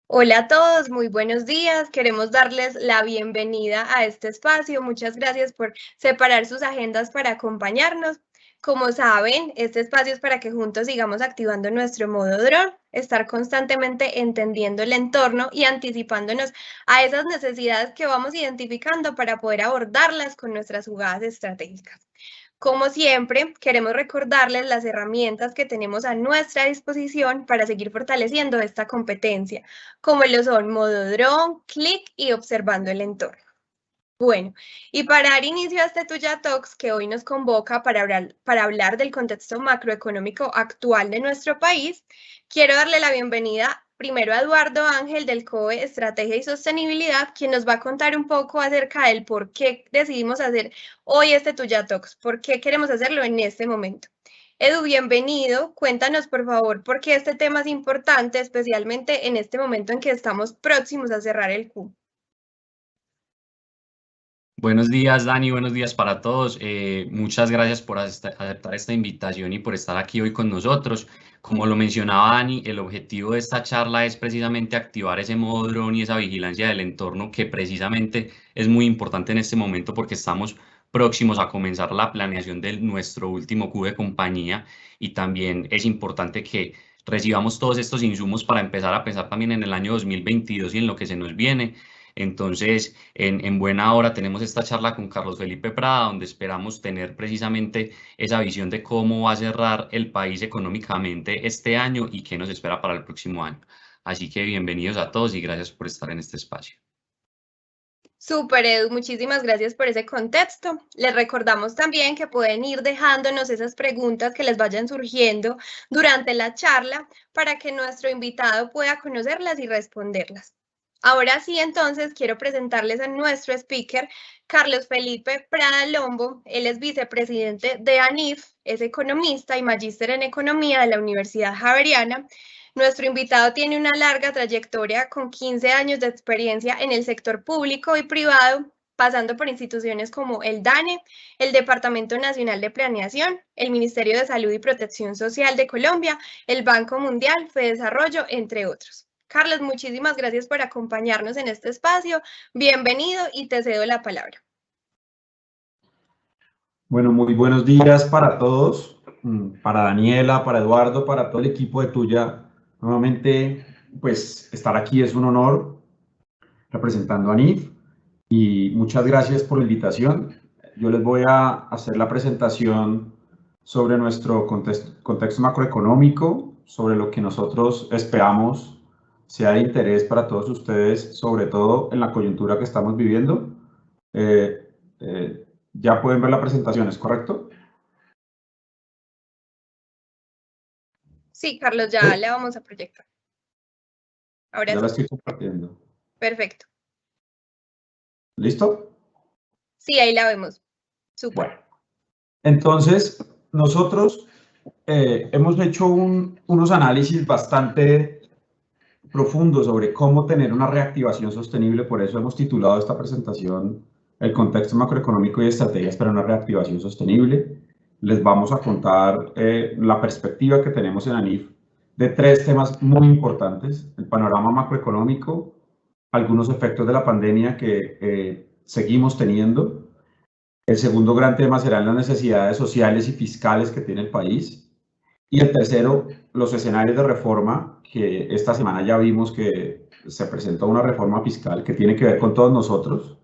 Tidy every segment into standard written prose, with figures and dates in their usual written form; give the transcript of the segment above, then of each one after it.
Hola a todos, muy buenos días. Queremos darles la bienvenida a este espacio. Muchas gracias por separar sus agendas para acompañarnos. Como saben, este espacio es para que juntos sigamos activando nuestro modo dron, estar constantemente entendiendo el entorno y anticipándonos a esas necesidades que vamos identificando para poder abordarlas con nuestras jugadas estratégicas. Como siempre, queremos recordarles las herramientas que tenemos a nuestra disposición para seguir fortaleciendo esta competencia, como lo son modo dron, clic y observando el entorno. Bueno, y para dar inicio a este Tuya Talks que hoy nos convoca para hablar del contexto macroeconómico actual de nuestro país, quiero darle la bienvenida primero a Eduardo Ángel del COE Estrategia y Sostenibilidad, quien nos va a contar un poco acerca del por qué decidimos hacer hoy este Tuya Talks, por qué queremos hacerlo en este momento. Edu, bienvenido. Cuéntanos, por favor, por qué este tema es importante, especialmente en este momento en que estamos próximos a cerrar el Q. Buenos días, Dani, buenos días para todos. Muchas gracias por aceptar esta invitación y por estar aquí hoy con nosotros. Como lo mencionaba Dani, el objetivo de esta charla es precisamente activar ese modo dron y esa vigilancia del entorno que precisamente es muy importante en este momento porque estamos próximos a comenzar la planeación de nuestro último Q de compañía y también es importante que recibamos todos estos insumos para empezar a pensar también en el año 2022 y en lo que se nos viene. Entonces, en buena hora tenemos esta charla con Carlos Felipe Prada, donde esperamos tener precisamente esa visión de cómo va a cerrar el país económicamente este año y qué nos espera para el próximo año. Así que bienvenidos a todos y gracias por estar en este espacio. Súper, Edu, muchísimas gracias por ese contexto. Les recordamos también que pueden ir dejándonos esas preguntas que les vayan surgiendo durante la charla para que nuestro invitado pueda conocerlas y responderlas. Ahora sí, entonces, quiero presentarles a nuestro speaker, Carlos Felipe Prada Lombo. Él es vicepresidente de ANIF, es economista y magíster en economía de la Universidad Javeriana. Nuestro invitado tiene una larga trayectoria con 15 años de experiencia en el sector público y privado, pasando por instituciones como el DANE, el Departamento Nacional de Planeación, el Ministerio de Salud y Protección Social de Colombia, el Banco Mundial, FEDesarrollo, entre otros. Carlos, muchísimas gracias por acompañarnos en este espacio. Bienvenido y te cedo la palabra. Bueno, muy buenos días para todos, para Daniela, para Eduardo, para todo el equipo de Tuya. Nuevamente, pues estar aquí es un honor representando a ANIF y muchas gracias por la invitación. Yo les voy a hacer la presentación sobre nuestro contexto macroeconómico, sobre lo que nosotros esperamos sea de interés para todos ustedes, sobre todo en la coyuntura que estamos viviendo. Ya pueden ver la presentación, ¿es correcto? Sí, Carlos, ya le vamos a proyectar. Ahora ya sí. la estoy compartiendo. Perfecto. ¿Listo? Sí, ahí la vemos. Súper. Bueno, entonces nosotros hemos hecho unos análisis bastante profundos sobre cómo tener una reactivación sostenible, por eso hemos titulado esta presentación El contexto macroeconómico y estrategias para una reactivación sostenible. Les vamos a contar la perspectiva que tenemos en ANIF de tres temas muy importantes: el panorama macroeconómico, algunos efectos de la pandemia que seguimos teniendo. El segundo gran tema serán las necesidades sociales y fiscales que tiene el país. Y el tercero, los escenarios de reforma, que esta semana ya vimos que se presentó una reforma fiscal que tiene que ver con todos nosotros.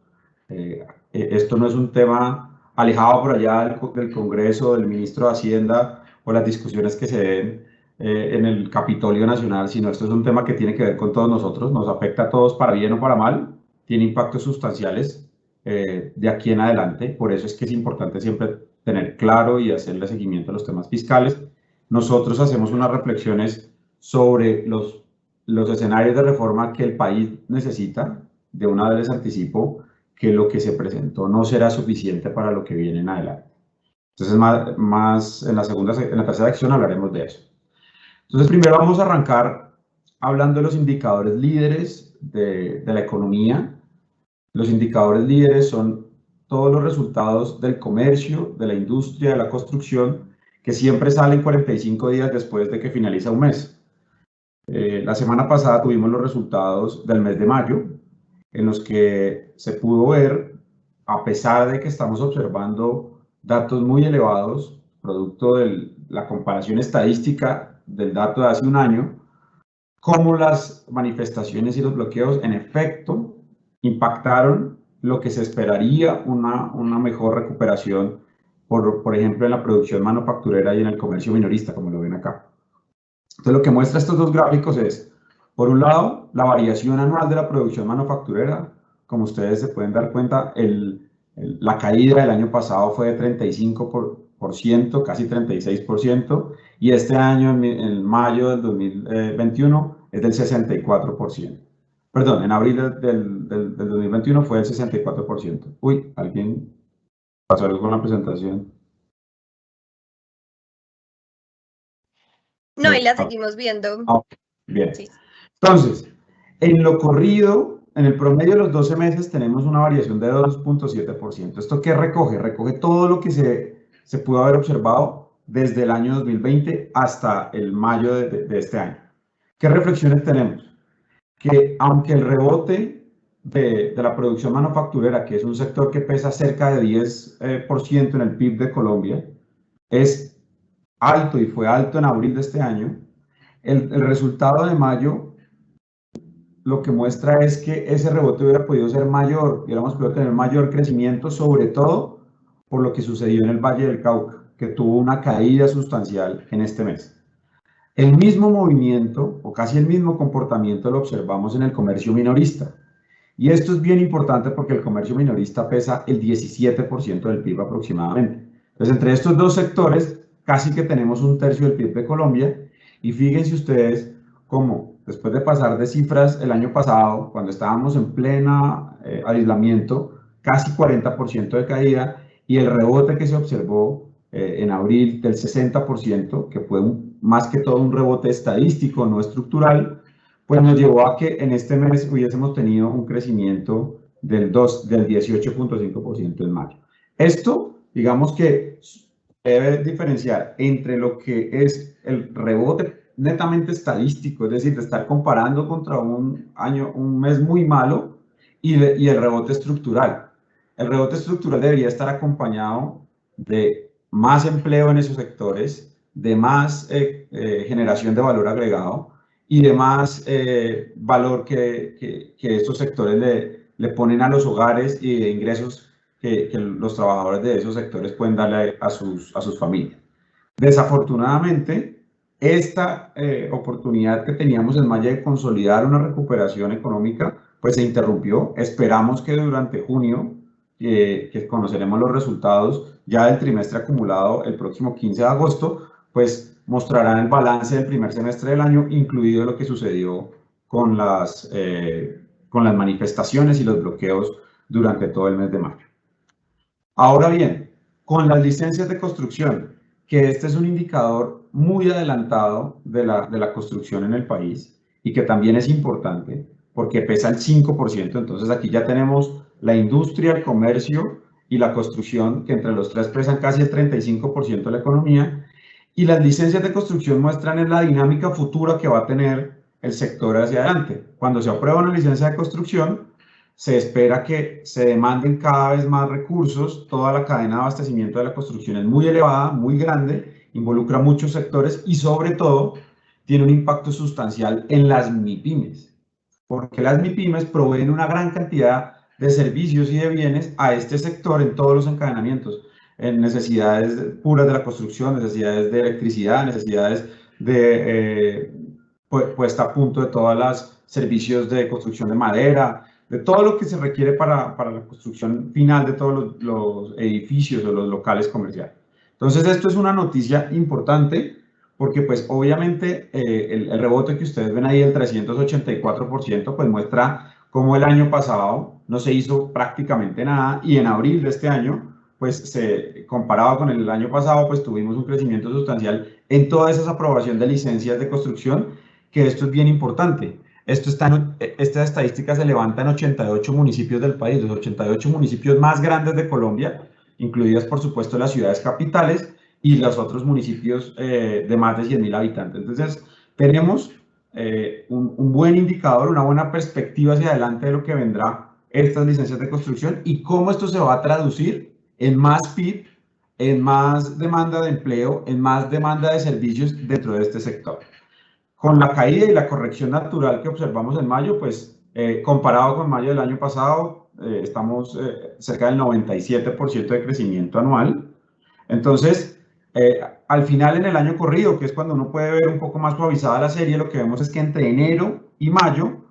Esto no es un tema alejado por allá del Congreso, del ministro de Hacienda o las discusiones que se den en el Capitolio Nacional, sino esto es un tema que tiene que ver con todos nosotros, nos afecta a todos para bien o para mal, tiene impactos sustanciales de aquí en adelante. Por eso es que es importante siempre tener claro y hacerle seguimiento a los temas fiscales. Nosotros hacemos unas reflexiones sobre los escenarios de reforma que el país necesita. De una vez les anticipo que lo que se presentó no será suficiente para lo que viene en adelante. Entonces, más en la tercera sección hablaremos de eso. Entonces, primero vamos a arrancar hablando de los indicadores líderes de la economía. Los indicadores líderes son todos los resultados del comercio, de la industria, de la construcción, que siempre salen 45 días después de que finaliza un mes. La semana pasada tuvimos los resultados del mes de mayo, en los que se pudo ver, a pesar de que estamos observando datos muy elevados, producto de la comparación estadística del dato de hace un año, cómo las manifestaciones y los bloqueos en efecto impactaron lo que se esperaría una mejor recuperación, por ejemplo, en la producción manufacturera y en el comercio minorista, como lo ven acá. Entonces, lo que muestra estos dos gráficos es, por un lado, la variación anual de la producción manufacturera. Como ustedes se pueden dar cuenta, la caída del año pasado fue de 35%, casi 36%, y este año, en mayo del 2021, es del 64%. Perdón, en abril del 2021 fue del 64%. Uy, ¿alguien pasó algo con la presentación? No, y la seguimos viendo. Bien. Sí. Entonces, en lo corrido, en el promedio de los 12 meses tenemos una variación de 2.7%. ¿Esto qué recoge? Recoge todo lo que se pudo haber observado desde el año 2020 hasta el mayo de este año. ¿Qué reflexiones tenemos? Que aunque el rebote de la producción manufacturera, que es un sector que pesa cerca de 10% en el PIB de Colombia, es alto y fue alto en abril de este año, el resultado de mayo lo que muestra es que ese rebote hubiera podido ser mayor, hubiéramos podido tener mayor crecimiento, sobre todo por lo que sucedió en el Valle del Cauca, que tuvo una caída sustancial en este mes. El mismo movimiento, o casi el mismo comportamiento, lo observamos en el comercio minorista. Y esto es bien importante porque el comercio minorista pesa el 17% del PIB aproximadamente. Entonces, entre estos dos sectores, casi que tenemos un tercio del PIB de Colombia. Y fíjense ustedes cómo, después de pasar de cifras el año pasado, cuando estábamos en plena aislamiento, casi 40% de caída, y el rebote que se observó en abril del 60%, que fue más que todo un rebote estadístico, no estructural, pues nos llevó a que en este mes hubiésemos tenido un crecimiento del 18.5% en mayo. Esto, digamos que debe diferenciar entre lo que es el rebote netamente estadístico, es decir, de estar comparando contra un mes muy malo, y el rebote estructural. El rebote estructural debería estar acompañado de más empleo en esos sectores, de más generación de valor agregado y de más valor que estos sectores le ponen a los hogares y de ingresos que los trabajadores de esos sectores pueden darle a sus familias. Desafortunadamente, esta oportunidad que teníamos en mayo de consolidar una recuperación económica, pues se interrumpió. Esperamos que durante junio, que conoceremos los resultados ya del trimestre acumulado el próximo 15 de agosto, pues mostrarán el balance del primer semestre del año, incluido lo que sucedió con las manifestaciones y los bloqueos durante todo el mes de mayo. Ahora bien, con las licencias de construcción, que este es un indicador muy adelantado de la construcción en el país y que también es importante porque pesa el 5%, entonces aquí ya tenemos la industria, el comercio y la construcción, que entre los tres pesan casi el 35% de la economía, y las licencias de construcción muestran la dinámica futura que va a tener el sector hacia adelante. Cuando se aprueba una licencia de construcción, se espera que se demanden cada vez más recursos. Toda la cadena de abastecimiento de la construcción es muy elevada, muy grande, involucra muchos sectores y sobre todo tiene un impacto sustancial en las MIPYMES, porque las MIPYMES proveen una gran cantidad de servicios y de bienes a este sector en todos los encadenamientos, en necesidades puras de la construcción, necesidades de electricidad, necesidades de puesta a punto de todos los servicios de construcción de madera, de todo lo que se requiere para la construcción final de todos los edificios o los locales comerciales. Entonces, esto es una noticia importante porque, pues, obviamente, el rebote que ustedes ven ahí, el 384%, pues muestra cómo el año pasado no se hizo prácticamente nada y en abril de este año, pues, comparado con el año pasado, pues tuvimos un crecimiento sustancial en toda esa aprobación de licencias de construcción, que esto es bien importante. Esta estadística se levanta en 88 municipios del país, los 88 municipios más grandes de Colombia, incluidas por supuesto las ciudades capitales y los otros municipios de más de 100.000 habitantes. Entonces, tenemos un buen indicador, una buena perspectiva hacia adelante de lo que vendrá estas licencias de construcción y cómo esto se va a traducir en más PIB, en más demanda de empleo, en más demanda de servicios dentro de este sector. Con la caída y la corrección natural que observamos en mayo, pues comparado con mayo del año pasado, estamos cerca del 97% de crecimiento anual. Entonces, al final en el año corrido, que es cuando uno puede ver un poco más suavizada la serie, lo que vemos es que entre enero y mayo,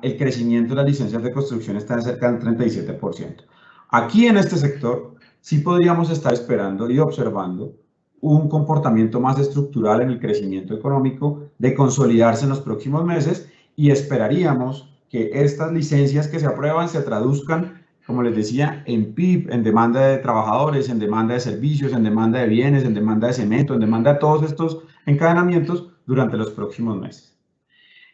el crecimiento de las licencias de construcción está en cerca del 37%. Aquí en este sector, sí podríamos estar esperando y observando un comportamiento más estructural en el crecimiento económico, de consolidarse en los próximos meses, y esperaríamos que estas licencias que se aprueban se traduzcan, como les decía, en PIB, en demanda de trabajadores, en demanda de servicios, en demanda de bienes, en demanda de cemento, en demanda de todos estos encadenamientos durante los próximos meses.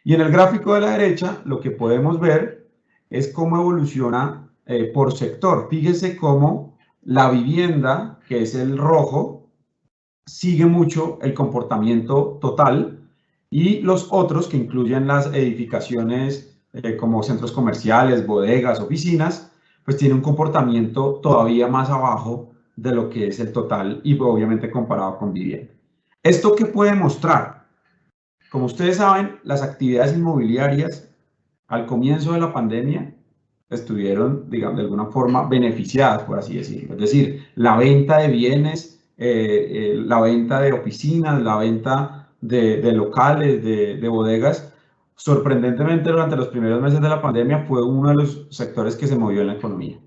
Y en el gráfico de la derecha, lo que podemos ver es cómo evoluciona por sector. Fíjese cómo la vivienda, que es el rojo, sigue mucho el comportamiento total, y los otros, que incluyen las edificaciones como centros comerciales, bodegas, oficinas, pues tiene un comportamiento todavía más abajo de lo que es el total y obviamente comparado con vivienda. ¿Esto qué puede mostrar? Como ustedes saben, las actividades inmobiliarias al comienzo de la pandemia estuvieron, digamos, de alguna forma beneficiadas, por así decirlo. Es decir, la venta de bienes, la venta de oficinas, la venta de locales, de bodegas, sorprendentemente durante los primeros meses de la pandemia fue uno de los sectores que se movió en la economía.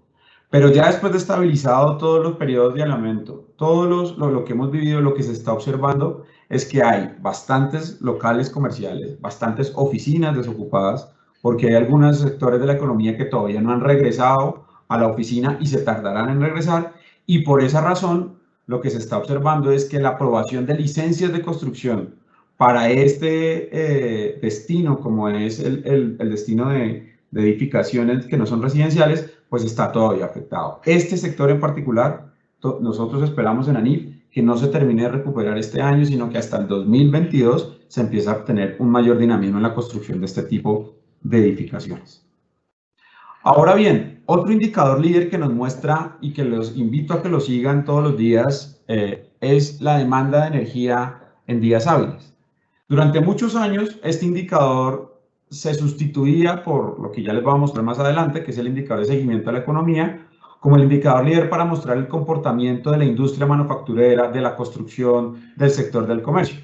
Pero ya después de estabilizado todos los periodos de aumento, lo que hemos vivido, lo que se está observando es que hay bastantes locales comerciales, bastantes oficinas desocupadas, porque hay algunos sectores de la economía que todavía no han regresado a la oficina y se tardarán en regresar, y por esa razón lo que se está observando es que la aprobación de licencias de construcción para este destino, como es el destino de edificaciones que no son residenciales, pues está todavía afectado. Este sector en particular, nosotros esperamos en ANIF que no se termine de recuperar este año, sino que hasta el 2022 se empieza a obtener un mayor dinamismo en la construcción de este tipo de edificaciones. Ahora bien, otro indicador líder que nos muestra y que los invito a que lo sigan todos los días es la demanda de energía en días hábiles. Durante muchos años este indicador se sustituía por lo que ya les voy a mostrar más adelante, que es el indicador de seguimiento de la economía, como el indicador líder para mostrar el comportamiento de la industria manufacturera, de la construcción, del sector del comercio.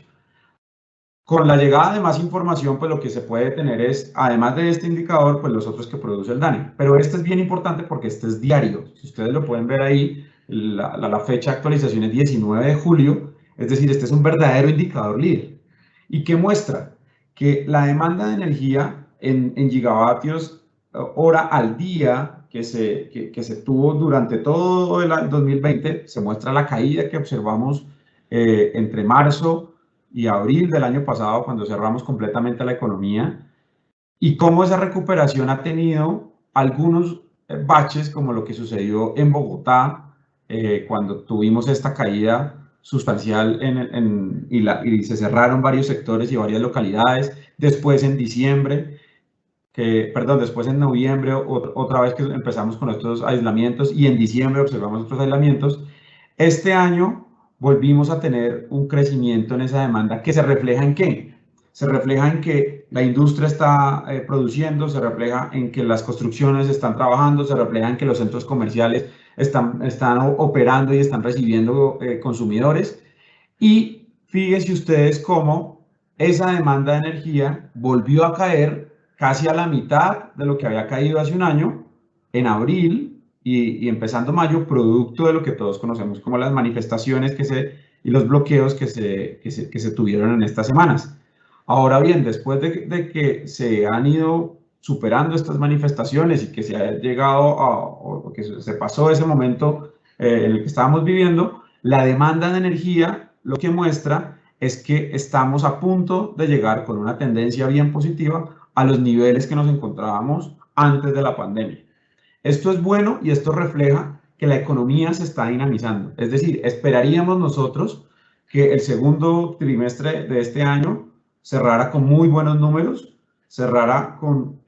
Con la llegada de más información, pues lo que se puede tener es, además de este indicador, pues los otros que produce el DANE. Pero este es bien importante porque este es diario. Si ustedes lo pueden ver ahí, la fecha de actualización es 19 de julio, es decir, este es un verdadero indicador líder. ¿Y qué muestra? Que la demanda de energía en gigavatios hora al día que se tuvo durante todo el 2020, se muestra la caída que observamos entre marzo y abril del año pasado, cuando cerramos completamente la economía, y cómo esa recuperación ha tenido algunos baches, como lo que sucedió en Bogotá, cuando tuvimos esta caída sustancial y se cerraron varios sectores y varias localidades, después en diciembre, después en noviembre, otra vez que empezamos con estos aislamientos, y en diciembre observamos otros aislamientos. Este año volvimos a tener un crecimiento en esa demanda que se refleja en ¿qué? Se refleja en que la industria está produciendo, se refleja en que las construcciones están trabajando, se refleja en que los centros comerciales están operando y están recibiendo consumidores. Y fíjense ustedes cómo esa demanda de energía volvió a caer casi a la mitad de lo que había caído hace un año, en abril, y empezando mayo, producto de lo que todos conocemos como las manifestaciones y los bloqueos que se tuvieron en estas semanas. Ahora bien, después de que se han ido superando estas manifestaciones y que se ha llegado o que se pasó ese momento en el que estábamos viviendo, la demanda de energía lo que muestra es que estamos a punto de llegar con una tendencia bien positiva a los niveles que nos encontrábamos antes de la pandemia. Esto es bueno y esto refleja que la economía se está dinamizando. Es decir, esperaríamos nosotros que el segundo trimestre de este año cerrara con muy buenos números, cerrara con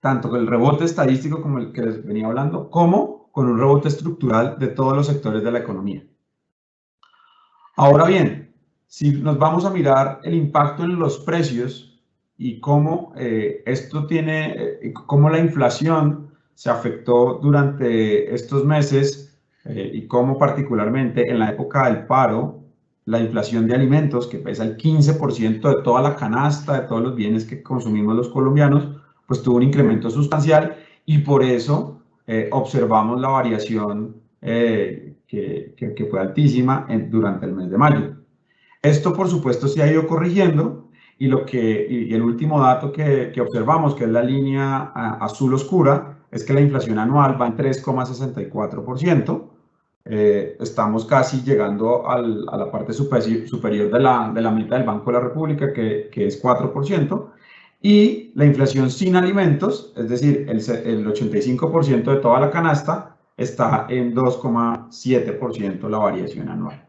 tanto el rebote estadístico como el que les venía hablando, como con un rebote estructural de todos los sectores de la economía. Ahora bien, si nos vamos a mirar el impacto en los precios y cómo cómo la inflación se afectó durante estos meses y cómo particularmente en la época del paro, la inflación de alimentos, que pesa el 15% de toda la canasta, de todos los bienes que consumimos los colombianos, pues tuvo un incremento sustancial y por eso observamos la variación que fue altísima durante el mes de mayo. Esto, por supuesto, se ha ido corrigiendo y el último dato que observamos, que es la línea azul oscura, es que la inflación anual va en 3,64%. Estamos casi llegando a la parte superior de la meta del Banco de la República, que es 4%. Y la inflación sin alimentos, es decir, el 85% de toda la canasta, está en 2,7% la variación anual.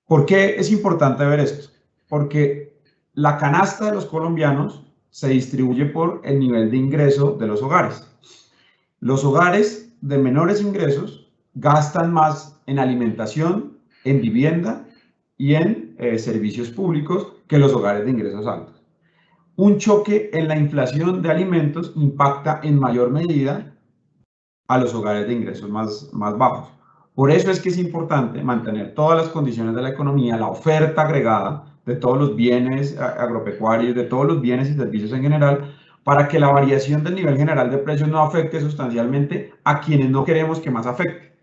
¿Por qué es importante ver esto? Porque la canasta de los colombianos se distribuye por el nivel de ingreso de los hogares. Los hogares de menores ingresos gastan más en alimentación, en vivienda y en servicios públicos que los hogares de ingresos altos. Un choque en la inflación de alimentos impacta en mayor medida a los hogares de ingresos más bajos. Por eso es que es importante mantener todas las condiciones de la economía, la oferta agregada de todos los bienes agropecuarios, de todos los bienes y servicios en general, para que la variación del nivel general de precios no afecte sustancialmente a quienes no queremos que más afecte.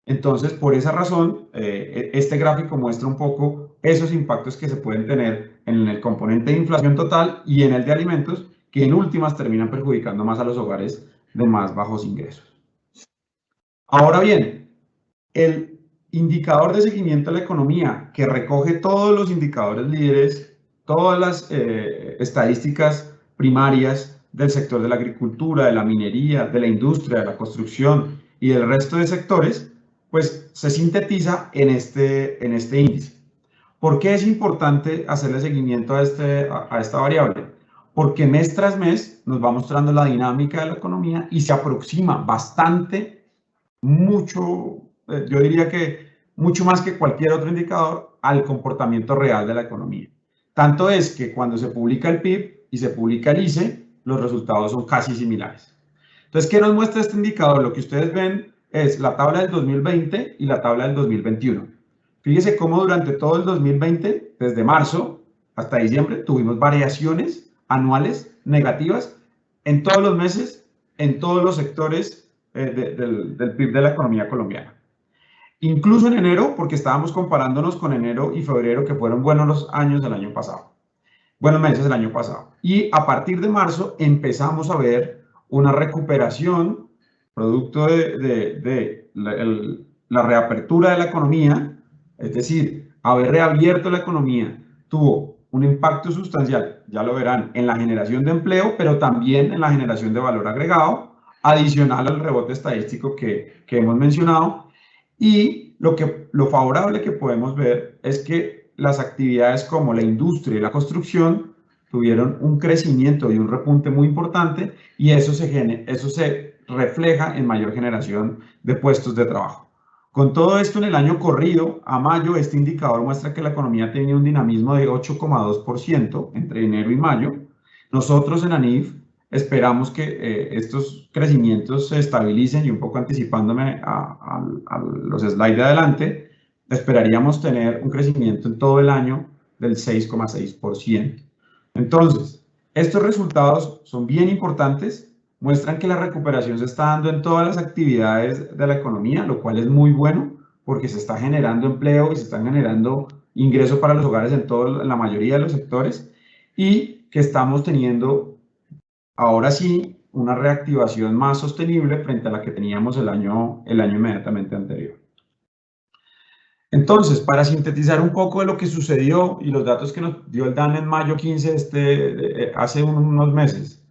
Entonces, por esa razón, este gráfico muestra un poco esos impactos que se pueden tener en el componente de inflación total y en el de alimentos, que en últimas terminan perjudicando más a los hogares de más bajos ingresos. Ahora bien, el indicador de seguimiento de la economía, que recoge todos los indicadores líderes, todas las estadísticas primarias del sector de la agricultura, de la minería, de la industria, de la construcción y del resto de sectores, pues se sintetiza en este índice. ¿Por qué es importante hacerle seguimiento a esta variable? Porque mes tras mes nos va mostrando la dinámica de la economía y se aproxima bastante, mucho, yo diría que mucho más que cualquier otro indicador, al comportamiento real de la economía. Tanto es que cuando se publica el PIB y se publica el ICE, los resultados son casi similares. Entonces, ¿qué nos muestra este indicador? Lo que ustedes ven es la tabla del 2020 y la tabla del 2021. Fíjese cómo durante todo el 2020, desde marzo hasta diciembre, tuvimos variaciones anuales negativas en todos los meses, en todos los sectores del PIB de la economía colombiana. Incluso en enero, porque estábamos comparándonos con enero y febrero, que fueron buenos años del año pasado, buenos meses del año pasado. Y a partir de marzo empezamos a ver una recuperación producto de la reapertura de la economía, es decir, haber reabierto la economía tuvo un impacto sustancial, ya lo verán, en la generación de empleo, pero también en la generación de valor agregado, adicional al rebote estadístico que hemos mencionado. Y lo favorable que podemos ver es que las actividades como la industria y la construcción tuvieron un crecimiento y un repunte muy importante, y eso se refleja en mayor generación de puestos de trabajo. Con todo esto, en el año corrido, a mayo, este indicador muestra que la economía tenía un dinamismo de 8,2% entre enero y mayo. Nosotros en ANIF esperamos que estos crecimientos se estabilicen, y un poco anticipándome a los slides de adelante, esperaríamos tener un crecimiento en todo el año del 6,6%. Entonces, estos resultados son bien importantes, muestran que la recuperación se está dando en todas las actividades de la economía, lo cual es muy bueno porque se está generando empleo y se están generando ingresos para los hogares en la mayoría de los sectores, y que estamos teniendo ahora sí una reactivación más sostenible frente a la que teníamos el año inmediatamente anterior. Entonces, para sintetizar un poco de lo que sucedió y los datos que nos dio el DANE en mayo 15, hace unos meses,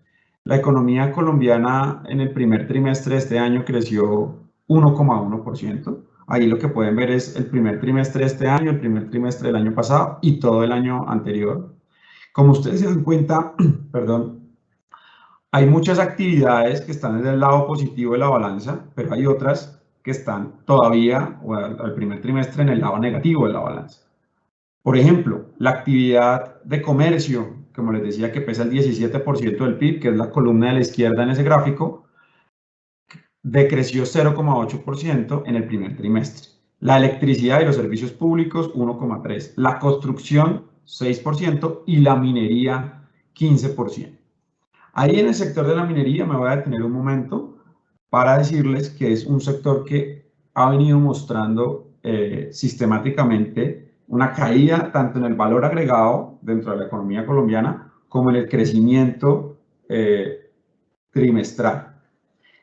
la economía colombiana en el primer trimestre de este año creció 1,1%. Ahí lo que pueden ver es el primer trimestre de este año, el primer trimestre del año pasado y todo el año anterior. Como ustedes se dan cuenta, perdón, hay muchas actividades que están en el lado positivo de la balanza, pero hay otras que están todavía, o al primer trimestre, en el lado negativo de la balanza. Por ejemplo, la actividad de comercio, como les decía, que pesa el 17% del PIB, que es la columna de la izquierda en ese gráfico, decreció 0,8% en el primer trimestre. La electricidad y los servicios públicos, 1,3%. La construcción, 6%, y la minería, 15%. Ahí en el sector de la minería me voy a detener un momento para decirles que es un sector que ha venido mostrando sistemáticamente una caída tanto en el valor agregado dentro de la economía colombiana como en el crecimiento trimestral.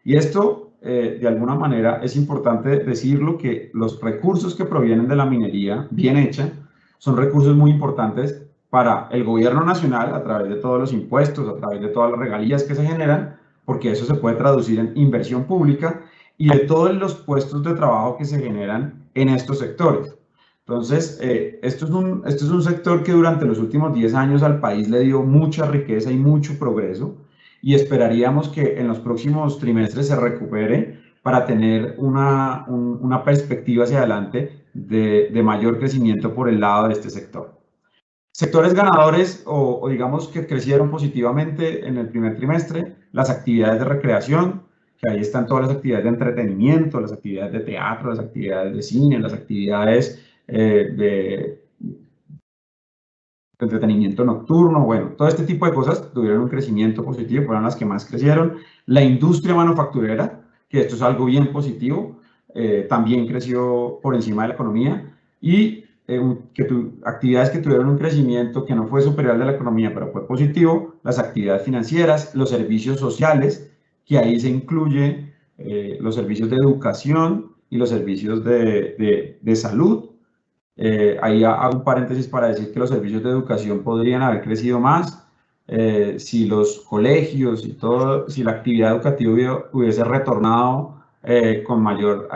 Y esto, de alguna manera, es importante decirlo, que los recursos que provienen de la minería bien hecha son recursos muy importantes para el gobierno nacional a través de todos los impuestos, a través de todas las regalías que se generan, porque eso se puede traducir en inversión pública y de todos los puestos de trabajo que se generan en estos sectores. Entonces, esto es un sector que durante los últimos 10 años al país le dio mucha riqueza y mucho progreso, y esperaríamos que en los próximos trimestres se recupere para tener una perspectiva hacia adelante de mayor crecimiento por el lado de este sector. Sectores ganadores o digamos que crecieron positivamente en el primer trimestre: las actividades de recreación, que ahí están todas las actividades de entretenimiento, las actividades de teatro, las actividades de cine, las actividades de entretenimiento nocturno, bueno, todo este tipo de cosas tuvieron un crecimiento positivo, fueron las que más crecieron. La industria manufacturera, que esto es algo bien positivo, también creció por encima de la economía, y actividades que tuvieron un crecimiento que no fue superior al de la economía, pero fue positivo: las actividades financieras, los servicios sociales, que ahí se incluye los servicios de educación y los servicios de salud. Ahí hago un paréntesis para decir que los servicios de educación podrían haber crecido más si los colegios y todo, si la actividad educativa hubiese retornado con mayor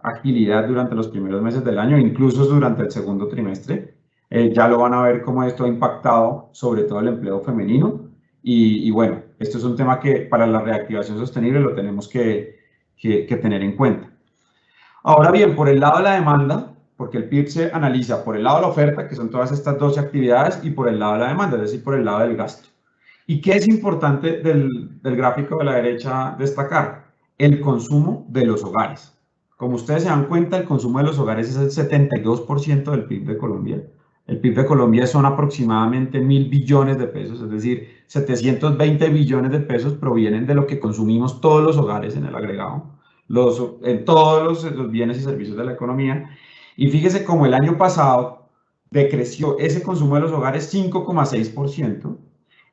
agilidad durante los primeros meses del año, incluso durante el segundo trimestre. Ya lo van a ver cómo esto ha impactado sobre todo el empleo femenino. Y bueno, esto es un tema que para la reactivación sostenible lo tenemos que tener en cuenta. Ahora bien, por el lado de la demanda, porque el PIB se analiza por el lado de la oferta, que son todas estas 12 actividades, y por el lado de la demanda, es decir, por el lado del gasto. ¿Y qué es importante del gráfico de la derecha destacar? El consumo de los hogares. Como ustedes se dan cuenta, el consumo de los hogares es el 72% del PIB de Colombia. El PIB de Colombia son aproximadamente 1.000 billones de pesos, es decir, 720 billones de pesos provienen de lo que consumimos todos los hogares en el agregado, en todos los bienes y servicios de la economía. Y fíjese cómo el año pasado decreció ese consumo de los hogares 5,6%,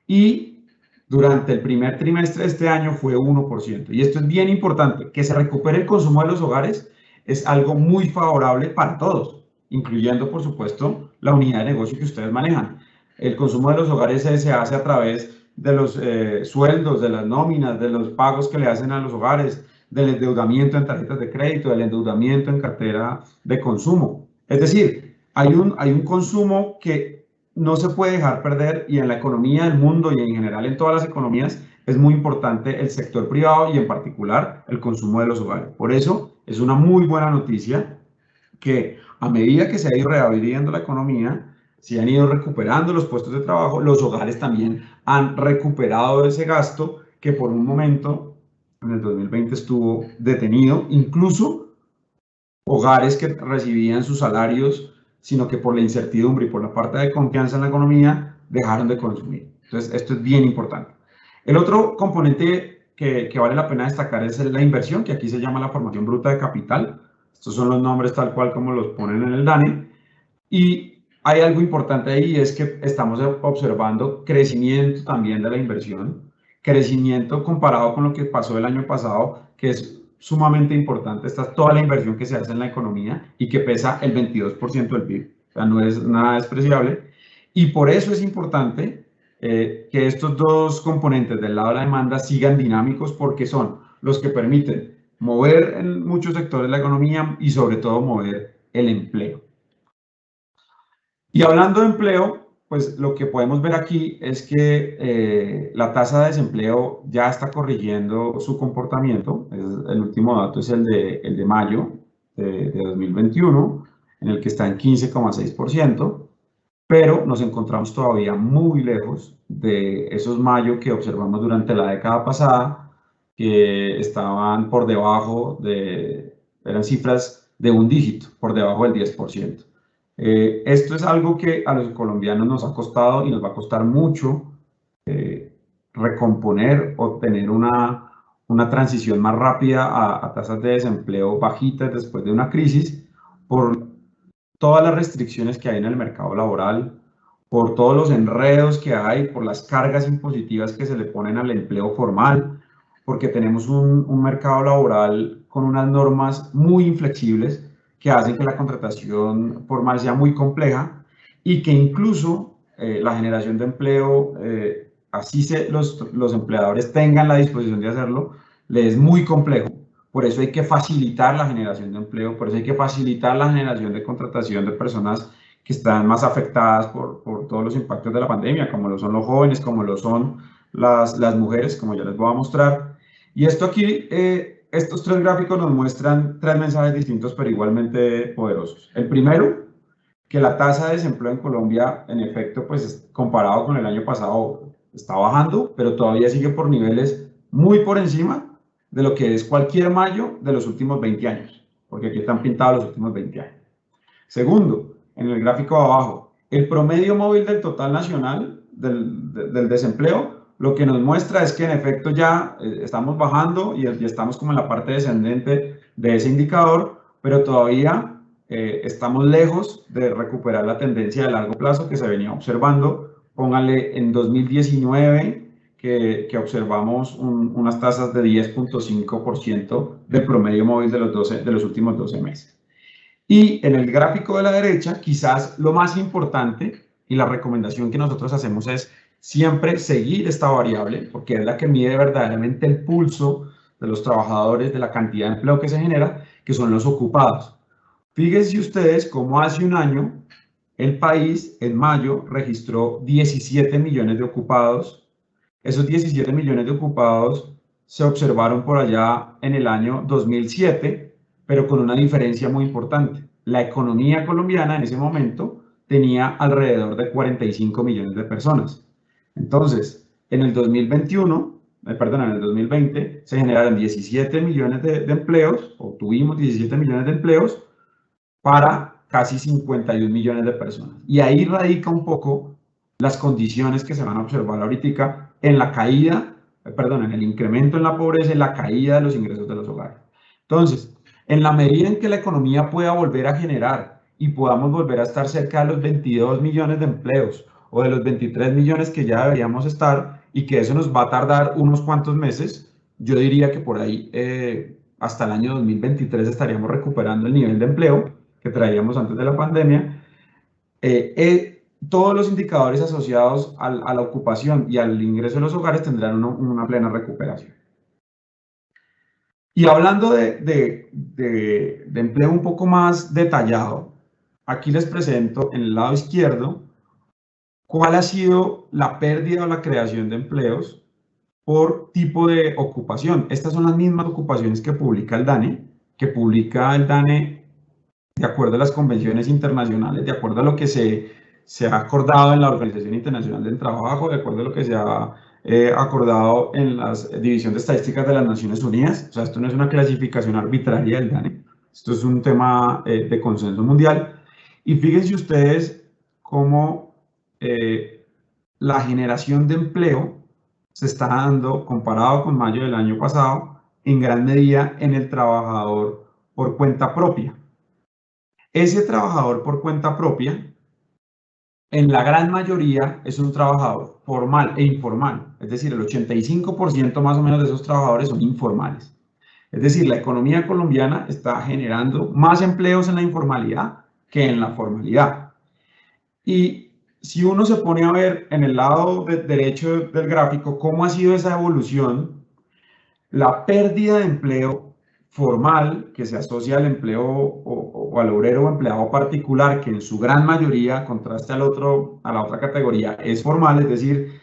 y durante el primer trimestre de este año fue 1%. Y esto es bien importante: que se recupere el consumo de los hogares es algo muy favorable para todos, incluyendo, por supuesto, la unidad de negocio que ustedes manejan. El consumo de los hogares se hace a través de los sueldos, de las nóminas, de los pagos que le hacen a los hogares, del endeudamiento en tarjetas de crédito, del endeudamiento en cartera de consumo. Es decir, hay un consumo que no se puede dejar perder, y en la economía del mundo y en general en todas las economías es muy importante el sector privado y en particular el consumo de los hogares. Por eso es una muy buena noticia que a medida que se ha ido reabriendo la economía, se han ido recuperando los puestos de trabajo, los hogares también han recuperado ese gasto que por un momento en el 2020 estuvo detenido, incluso hogares que recibían sus salarios, sino que por la incertidumbre y por la falta de confianza en la economía dejaron de consumir. Entonces, esto es bien importante. El otro componente que vale la pena destacar es la inversión, que aquí se llama la formación bruta de capital. Estos son los nombres tal cual como los ponen en el DANE. Y hay algo importante ahí, es que estamos observando crecimiento también de la inversión, crecimiento comparado con lo que pasó el año pasado, que es sumamente importante. Esta es toda la inversión que se hace en la economía y que pesa el 22% del PIB, o sea, no es nada despreciable. Y por eso es importante que estos dos componentes del lado de la demanda sigan dinámicos, porque son los que permiten mover en muchos sectores la economía y sobre todo mover el empleo. Y hablando de empleo, pues lo que podemos ver aquí es que la tasa de desempleo ya está corrigiendo su comportamiento. El último dato es el de mayo de 2021, en el que está en 15,6%, pero nos encontramos todavía muy lejos de esos mayo que observamos durante la década pasada, que estaban por debajo eran cifras de un dígito, por debajo del 10%. Esto es algo que a los colombianos nos ha costado y nos va a costar mucho recomponer o tener una transición más rápida a tasas de desempleo bajitas después de una crisis, por todas las restricciones que hay en el mercado laboral, por todos los enredos que hay, por las cargas impositivas que se le ponen al empleo formal, porque tenemos un mercado laboral con unas normas muy inflexibles que hacen que la contratación formal sea muy compleja y que incluso la generación de empleo, así los empleadores tengan la disposición de hacerlo, les es muy complejo. Por eso hay que facilitar la generación de empleo, por eso hay que facilitar la generación de contratación de personas que están más afectadas por todos los impactos de la pandemia, como lo son los jóvenes, como lo son las mujeres, como ya les voy a mostrar. Y esto aquí, estos tres gráficos nos muestran tres mensajes distintos, pero igualmente poderosos. El primero, que la tasa de desempleo en Colombia, en efecto, pues comparado con el año pasado, está bajando, pero todavía sigue por niveles muy por encima de lo que es cualquier mayo de los últimos 20 años, porque aquí están pintados los últimos 20 años. Segundo, en el gráfico de abajo, el promedio móvil del total nacional del desempleo, lo que nos muestra es que en efecto ya estamos bajando y estamos como en la parte descendente de ese indicador, pero todavía estamos lejos de recuperar la tendencia de largo plazo que se venía observando. Póngale en 2019, que observamos unas tasas de 10,5% del promedio móvil de los últimos 12 meses. Y en el gráfico de la derecha, quizás lo más importante y la recomendación que nosotros hacemos es siempre seguir esta variable, porque es la que mide verdaderamente el pulso de los trabajadores, de la cantidad de empleo que se genera, que son los ocupados. Fíjense ustedes cómo hace un año el país en mayo registró 17 millones de ocupados. Esos 17 millones de ocupados se observaron por allá en el año 2007, pero con una diferencia muy importante. La economía colombiana en ese momento tenía alrededor de 45 millones de personas. Entonces, en el 2021, en el 2020, se generaron 17 millones de empleos, o tuvimos 17 millones de empleos para casi 51 millones de personas. Y ahí radica un poco las condiciones que se van a observar ahorita en la caída, en el incremento en la pobreza y la caída de los ingresos de los hogares. Entonces, en la medida en que la economía pueda volver a generar y podamos volver a estar cerca de los 22 millones de empleos o de los 23 millones que ya deberíamos estar y que eso nos va a tardar unos cuantos meses, yo diría que por ahí hasta el año 2023 estaríamos recuperando el nivel de empleo que traíamos antes de la pandemia. Todos los indicadores asociados a la ocupación y al ingreso de los hogares tendrán una plena recuperación. Y hablando de empleo un poco más detallado, aquí les presento en el lado izquierdo cuál ha sido la pérdida o la creación de empleos por tipo de ocupación. Estas son las mismas ocupaciones que publica el DANE, de acuerdo a las convenciones internacionales, de acuerdo a lo que se ha acordado en la Organización Internacional del Trabajo, de acuerdo a lo que se ha acordado en la División de Estadísticas de las Naciones Unidas. O sea, esto no es una clasificación arbitraria del DANE, esto es un tema de consenso mundial. Y fíjense ustedes cómo la generación de empleo se está dando, comparado con mayo del año pasado, en gran medida en el trabajador por cuenta propia. Ese trabajador por cuenta propia, en la gran mayoría, es un trabajador formal e informal. Es decir, el 85% más o menos de esos trabajadores son informales. Es decir, la economía colombiana está generando más empleos en la informalidad que en la formalidad. Y si uno se pone a ver en el lado derecho del gráfico cómo ha sido esa evolución, la pérdida de empleo formal, que se asocia al empleo o al obrero o empleado particular, que en su gran mayoría, contraste a la otra categoría, es formal, es decir,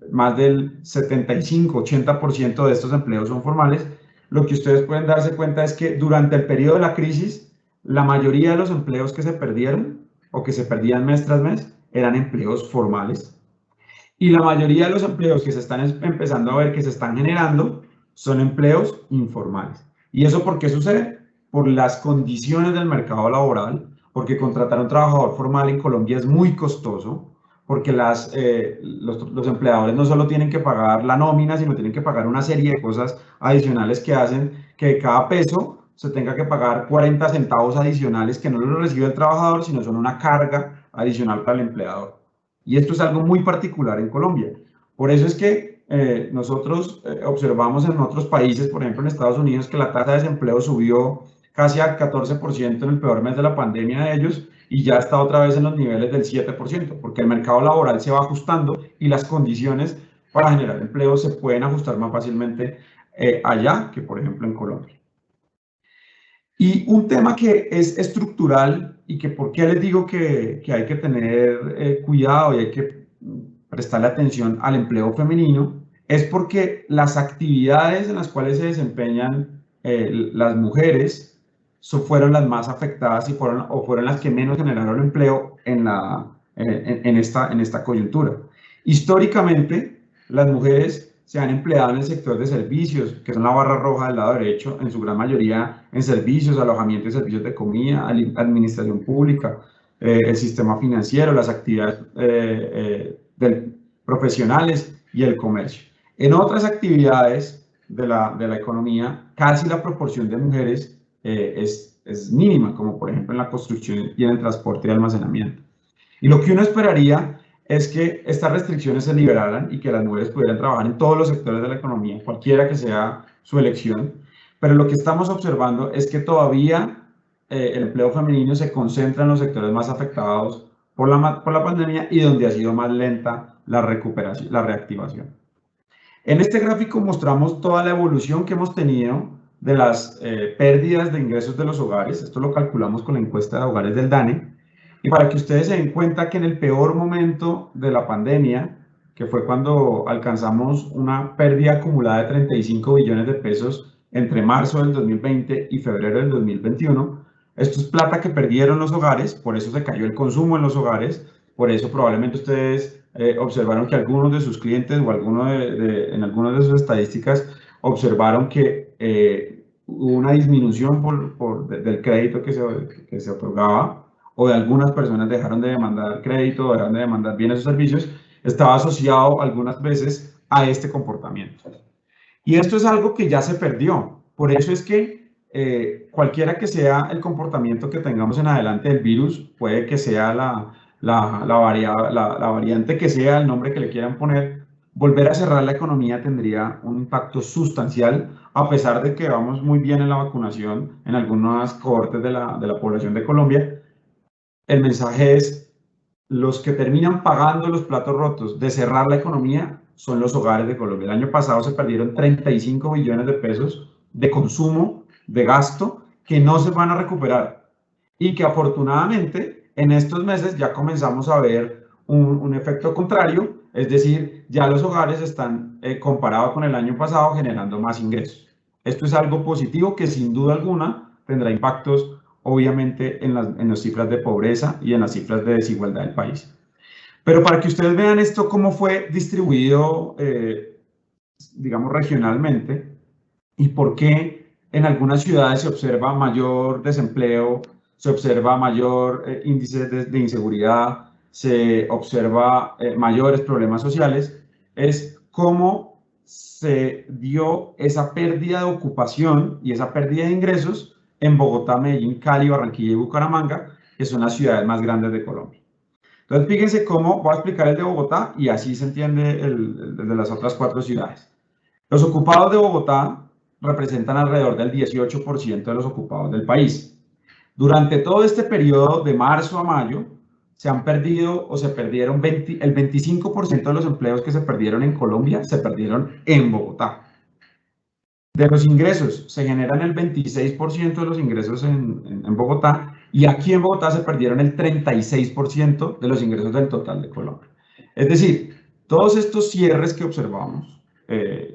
más del 75-80% de estos empleos son formales. Lo que ustedes pueden darse cuenta es que durante el periodo de la crisis, la mayoría de los empleos que se perdieron o que se perdían mes tras mes eran empleos formales. Y la mayoría de los empleos que se están empezando a ver que se están generando son empleos informales. ¿Y eso por qué sucede? Por las condiciones del mercado laboral, porque contratar a un trabajador formal en Colombia es muy costoso, porque los empleadores no solo tienen que pagar la nómina, sino tienen que pagar una serie de cosas adicionales que hacen que de cada peso se tenga que pagar 40 centavos adicionales que no lo recibe el trabajador, sino son una carga adicional para el empleador. Y esto es algo muy particular en Colombia. Por eso es que nosotros observamos en otros países, por ejemplo en Estados Unidos, que la tasa de desempleo subió casi al 14% en el peor mes de la pandemia de ellos y ya está otra vez en los niveles del 7%, porque el mercado laboral se va ajustando y las condiciones para generar empleo se pueden ajustar más fácilmente allá que, por ejemplo, en Colombia. Y un tema que es estructural y que por qué les digo que hay que tener cuidado y hay que prestarle atención al empleo femenino, es porque las actividades en las cuales se desempeñan las mujeres fueron las más afectadas y fueron las que menos generaron empleo en esta coyuntura. Históricamente, las mujeres se han empleado en el sector de servicios, que son la barra roja del lado derecho, en su gran mayoría en servicios, alojamiento y servicios de comida, administración pública, el sistema financiero, las actividades profesionales y el comercio. En otras actividades de la economía, casi la proporción de mujeres es mínima, como por ejemplo en la construcción y en el transporte y almacenamiento. Y lo que uno esperaría es que estas restricciones se liberaran y que las mujeres pudieran trabajar en todos los sectores de la economía, cualquiera que sea su elección, pero lo que estamos observando es que todavía el empleo femenino se concentra en los sectores más afectados por la pandemia y donde ha sido más lenta la recuperación, la reactivación. En este gráfico mostramos toda la evolución que hemos tenido de las pérdidas de ingresos de los hogares. Esto lo calculamos con la encuesta de hogares del DANE. Y para que ustedes se den cuenta que en el peor momento de la pandemia, que fue cuando alcanzamos una pérdida acumulada de 35 billones de pesos entre marzo del 2020 y febrero del 2021, esto es plata que perdieron los hogares, por eso se cayó el consumo en los hogares, por eso probablemente ustedes observaron que algunos de sus clientes o en algunas de sus estadísticas observaron que hubo una disminución del crédito que se otorgaba, o de algunas personas dejaron de demandar crédito, dejaron de demandar bienes o servicios, estaba asociado algunas veces a este comportamiento. Y esto es algo que ya se perdió. Por eso es que cualquiera que sea el comportamiento que tengamos en adelante del virus, puede que sea la variante que sea, el nombre que le quieran poner, volver a cerrar la economía tendría un impacto sustancial, a pesar de que vamos muy bien en la vacunación en algunas cohortes de la población de Colombia. El mensaje es, los que terminan pagando los platos rotos de cerrar la economía son los hogares de Colombia. El año pasado se perdieron 35 billones de pesos de consumo, de gasto, que no se van a recuperar. Y que afortunadamente en estos meses ya comenzamos a ver un efecto contrario, es decir, ya los hogares están, comparado con el año pasado, generando más ingresos. Esto es algo positivo que sin duda alguna tendrá impactos obviamente en las cifras de pobreza y en las cifras de desigualdad del país. Pero para que ustedes vean esto cómo fue distribuido, digamos, regionalmente, y por qué en algunas ciudades se observa mayor desempleo, se observa mayor índice de inseguridad, se observa mayores problemas sociales, es cómo se dio esa pérdida de ocupación y esa pérdida de ingresos en Bogotá, Medellín, Cali, Barranquilla y Bucaramanga, que son las ciudades más grandes de Colombia. Entonces, fíjense cómo voy a explicar el de Bogotá y así se entiende el de las otras 4 ciudades. Los ocupados de Bogotá representan alrededor del 18% de los ocupados del país. Durante todo este periodo de marzo a mayo, se han perdido o se perdieron el 25% de los empleos que se perdieron en Colombia, se perdieron en Bogotá. De los ingresos, se generan el 26% de los ingresos en Bogotá, y aquí en Bogotá se perdieron el 36% de los ingresos del total de Colombia. Es decir, todos estos cierres que observamos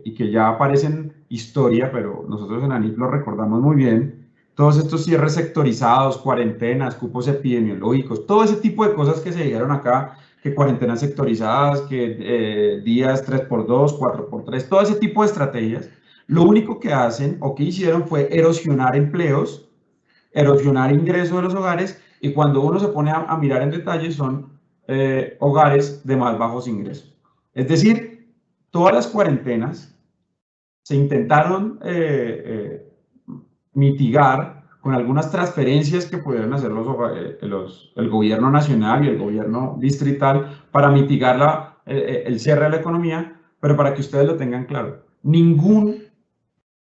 y que ya parecen historia, pero nosotros en ANIP lo recordamos muy bien, todos estos cierres sectorizados, cuarentenas, cupos epidemiológicos, todo ese tipo de cosas que se dijeron acá, que cuarentenas sectorizadas, que días 3x2, 4x3, todo ese tipo de estrategias, lo único que hacen o que hicieron fue erosionar empleos, erosionar ingresos de los hogares, y cuando uno se pone a mirar en detalle son hogares de más bajos ingresos. Es decir, todas las cuarentenas se intentaron mitigar con algunas transferencias que pudieron hacer el gobierno nacional y el gobierno distrital para mitigar el cierre de la economía, pero para que ustedes lo tengan claro, ningún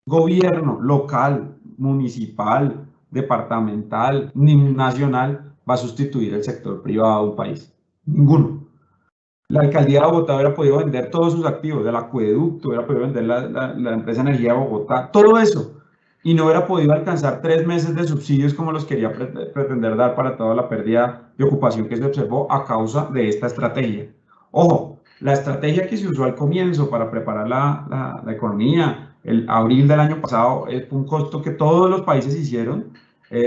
gobierno local, municipal, departamental, ni nacional va a sustituir el sector privado de un país. Ninguno. La alcaldía de Bogotá hubiera podido vender todos sus activos, del acueducto, hubiera podido vender la empresa Energía de Bogotá, todo eso, y no hubiera podido alcanzar 3 meses de subsidios como los quería pretender dar para toda la pérdida de ocupación que se observó a causa de esta estrategia. Ojo, la estrategia que se usó al comienzo para preparar la economía, el abril del año pasado, fue un costo que todos los países hicieron,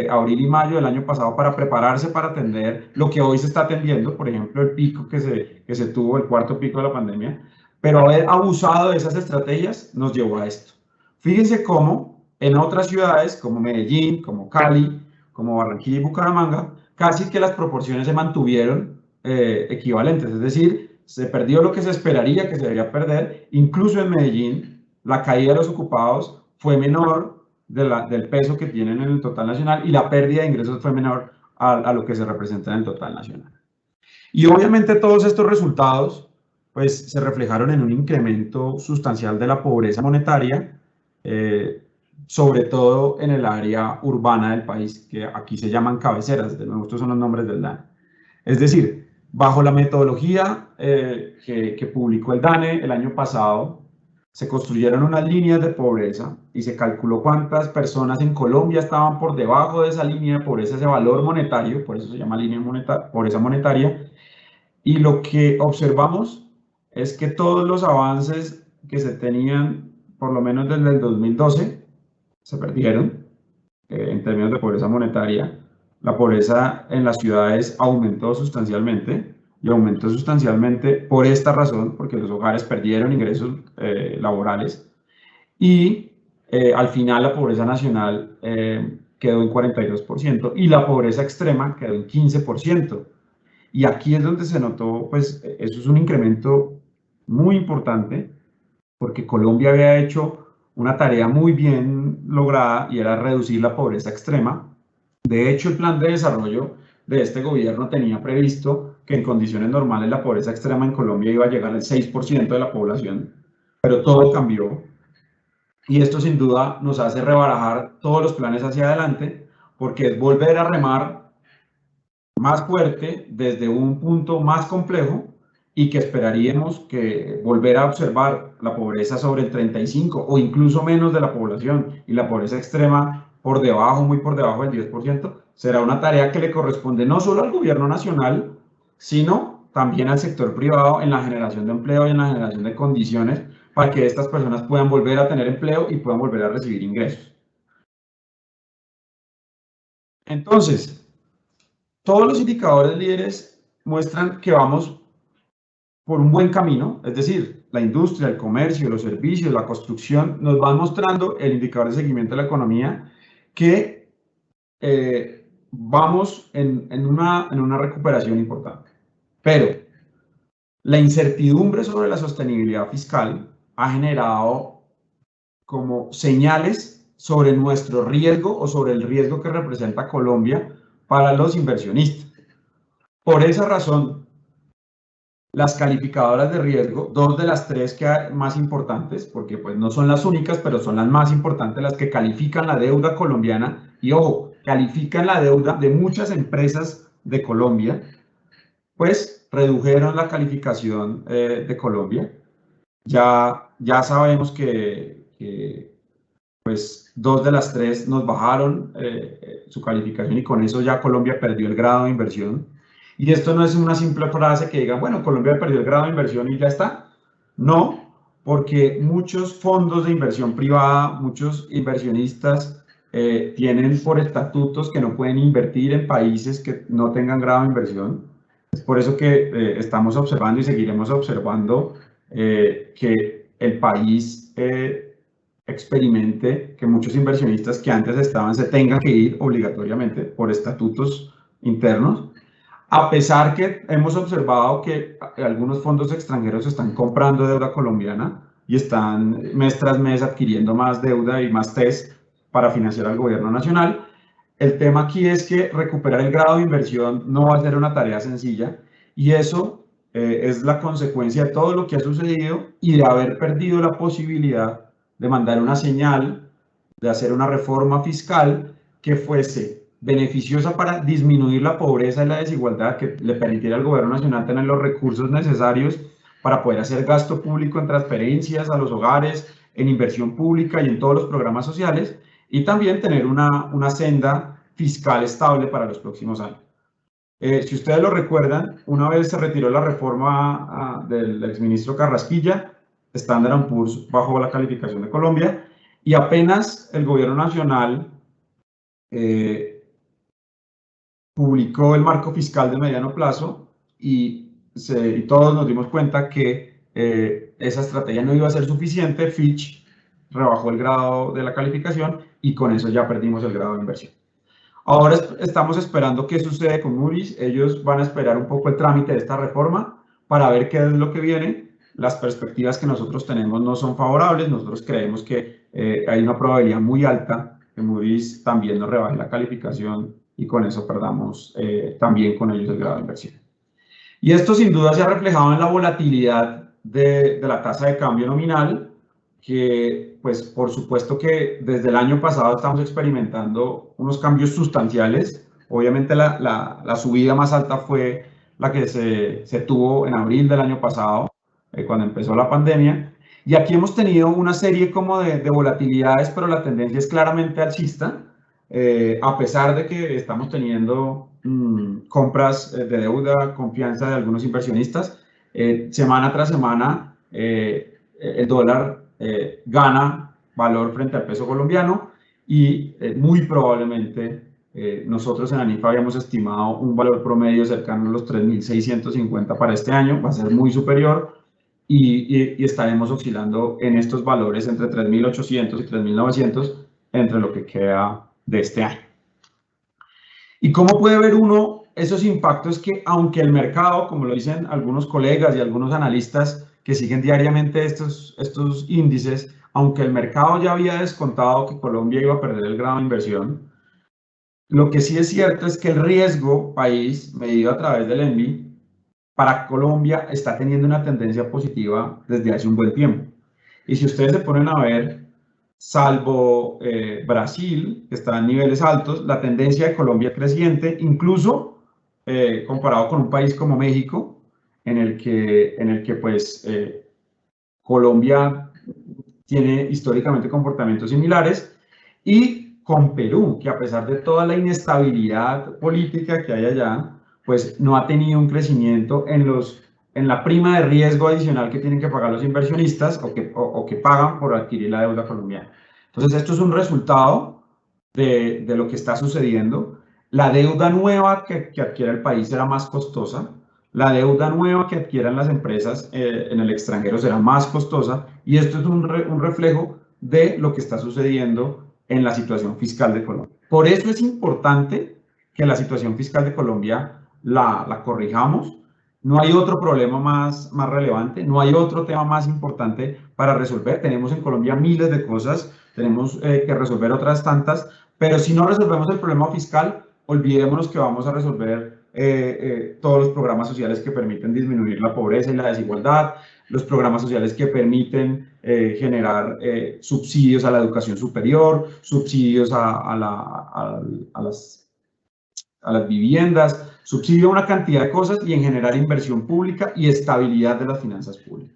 abril y mayo del año pasado, para prepararse para atender lo que hoy se está atendiendo, por ejemplo, el pico que se tuvo, el cuarto pico de la pandemia, pero haber abusado de esas estrategias nos llevó a esto. Fíjense cómo en otras ciudades como Medellín, como Cali, como Barranquilla y Bucaramanga, casi que las proporciones se mantuvieron equivalentes, es decir, se perdió lo que se esperaría que se debería perder. Incluso en Medellín, la caída de los ocupados fue menor del peso que tienen en el total nacional, y la pérdida de ingresos fue menor a lo que se representa en el total nacional. Y obviamente todos estos resultados pues se reflejaron en un incremento sustancial de la pobreza monetaria, sobre todo en el área urbana del país, que aquí se llaman cabeceras, de nuevo estos son los nombres del DANE. Es decir, bajo la metodología que publicó el DANE el año pasado, se construyeron unas líneas de pobreza y se calculó cuántas personas en Colombia estaban por debajo de esa línea de pobreza, ese valor monetario, por eso se llama pobreza monetaria, y lo que observamos es que todos los avances que se tenían, por lo menos desde el 2012, se perdieron en términos de pobreza monetaria. La pobreza en las ciudades aumentó sustancialmente, y aumentó sustancialmente por esta razón, porque los hogares perdieron ingresos laborales, y al final la pobreza nacional quedó en 42%, y la pobreza extrema quedó en 15%. Y aquí es donde se notó, pues eso es un incremento muy importante, porque Colombia había hecho una tarea muy bien lograda, y era reducir la pobreza extrema. De hecho, el plan de desarrollo de este gobierno tenía previsto que en condiciones normales la pobreza extrema en Colombia iba a llegar al 6% de la población, pero todo cambió, y esto sin duda nos hace rebarajar todos los planes hacia adelante, porque es volver a remar más fuerte desde un punto más complejo, y que esperaríamos que volver a observar la pobreza sobre el 35 o incluso menos de la población, y la pobreza extrema por debajo, muy por debajo del 10%, será una tarea que le corresponde no solo al gobierno nacional, sino también al sector privado en la generación de empleo y en la generación de condiciones para que estas personas puedan volver a tener empleo y puedan volver a recibir ingresos. Entonces, todos los indicadores líderes muestran que vamos por un buen camino, es decir, la industria, el comercio, los servicios, la construcción, nos van mostrando el indicador de seguimiento de la economía que vamos en una recuperación importante. Pero la incertidumbre sobre la sostenibilidad fiscal ha generado como señales sobre nuestro riesgo o sobre el riesgo que representa Colombia para los inversionistas. Por esa razón, las calificadoras de riesgo, 2 de las 3 más importantes, porque pues no son las únicas, pero son las más importantes, las que califican la deuda colombiana, y ojo, califican la deuda de muchas empresas de Colombia, pues redujeron la calificación de Colombia. Ya sabemos que pues 2 de las 3 nos bajaron su calificación y con eso ya Colombia perdió el grado de inversión. Y esto no es una simple frase que digan, bueno, Colombia perdió el grado de inversión y ya está. No, porque muchos fondos de inversión privada, muchos inversionistas tienen por estatutos que no pueden invertir en países que no tengan grado de inversión. Es por eso que estamos observando y seguiremos observando que el país experimente que muchos inversionistas que antes estaban se tengan que ir obligatoriamente por estatutos internos, a pesar que hemos observado que algunos fondos extranjeros están comprando deuda colombiana y están mes tras mes adquiriendo más deuda y más TES para financiar al gobierno nacional. El tema aquí es que recuperar el grado de inversión no va a ser una tarea sencilla y eso es la consecuencia de todo lo que ha sucedido y de haber perdido la posibilidad de mandar una señal, de hacer una reforma fiscal que fuese beneficiosa para disminuir la pobreza y la desigualdad, que le permitiera al gobierno nacional tener los recursos necesarios para poder hacer gasto público en transferencias a los hogares, en inversión pública y en todos los programas sociales, y también tener una senda fiscal estable para los próximos años. Si ustedes lo recuerdan, una vez se retiró la reforma del exministro Carrasquilla, Standard & Poor's bajó la calificación de Colombia y apenas el gobierno nacional publicó el marco fiscal de mediano plazo y todos nos dimos cuenta que esa estrategia no iba a ser suficiente. Fitch rebajó el grado de la calificación y con eso ya perdimos el grado de inversión. Ahora estamos esperando qué sucede con Moody's. Ellos van a esperar un poco el trámite de esta reforma para ver qué es lo que viene. Las perspectivas que nosotros tenemos no son favorables. Nosotros creemos que hay una probabilidad muy alta que Moody's también nos rebaje la calificación y con eso perdamos también con ellos el grado de inversión. Y esto sin duda se ha reflejado en la volatilidad de la tasa de cambio nominal, que pues por supuesto que desde el año pasado estamos experimentando unos cambios sustanciales. Obviamente la subida más alta fue la que se tuvo en abril del año pasado, cuando empezó la pandemia. Y aquí hemos tenido una serie como de volatilidades, pero la tendencia es claramente alcista, a pesar de que estamos teniendo compras de deuda, confianza de algunos inversionistas. Semana tras semana el dólar gana valor frente al peso colombiano y muy probablemente nosotros en ANIFA habíamos estimado un valor promedio cercano a los 3.650 para este año, va a ser muy superior y estaremos oscilando en estos valores entre 3.800 y 3.900 entre lo que queda de este año. ¿Y cómo puede ver uno esos impactos que, aunque el mercado, como lo dicen algunos colegas y algunos analistas que siguen diariamente estos índices, aunque el mercado ya había descontado que Colombia iba a perder el grado de inversión, lo que sí es cierto es que el riesgo país, medido a través del ENVI, para Colombia está teniendo una tendencia positiva desde hace un buen tiempo. Y si ustedes se ponen a ver, salvo Brasil, que está en niveles altos, la tendencia de Colombia es creciente, incluso comparado con un país como México, en el que pues Colombia tiene históricamente comportamientos similares, y con Perú, que a pesar de toda la inestabilidad política que hay allá, pues no ha tenido un crecimiento en la prima de riesgo adicional que tienen que pagar los inversionistas o que pagan por adquirir la deuda colombiana. Entonces, esto es un resultado de lo que está sucediendo. La deuda nueva que adquiere el país será más costosa. La deuda nueva que adquieran las empresas en el extranjero será más costosa y esto es un reflejo de lo que está sucediendo en la situación fiscal de Colombia. Por eso es importante que la situación fiscal de Colombia la corrijamos. No hay otro problema más relevante, no hay otro tema más importante para resolver. Tenemos en Colombia miles de cosas, tenemos que resolver otras tantas, pero si no resolvemos el problema fiscal, olvidémonos que vamos a resolver todos los programas sociales que permiten disminuir la pobreza y la desigualdad, los programas sociales que permiten generar subsidios a la educación superior, subsidios a las viviendas, subsidio a una cantidad de cosas y en generar inversión pública y estabilidad de las finanzas públicas.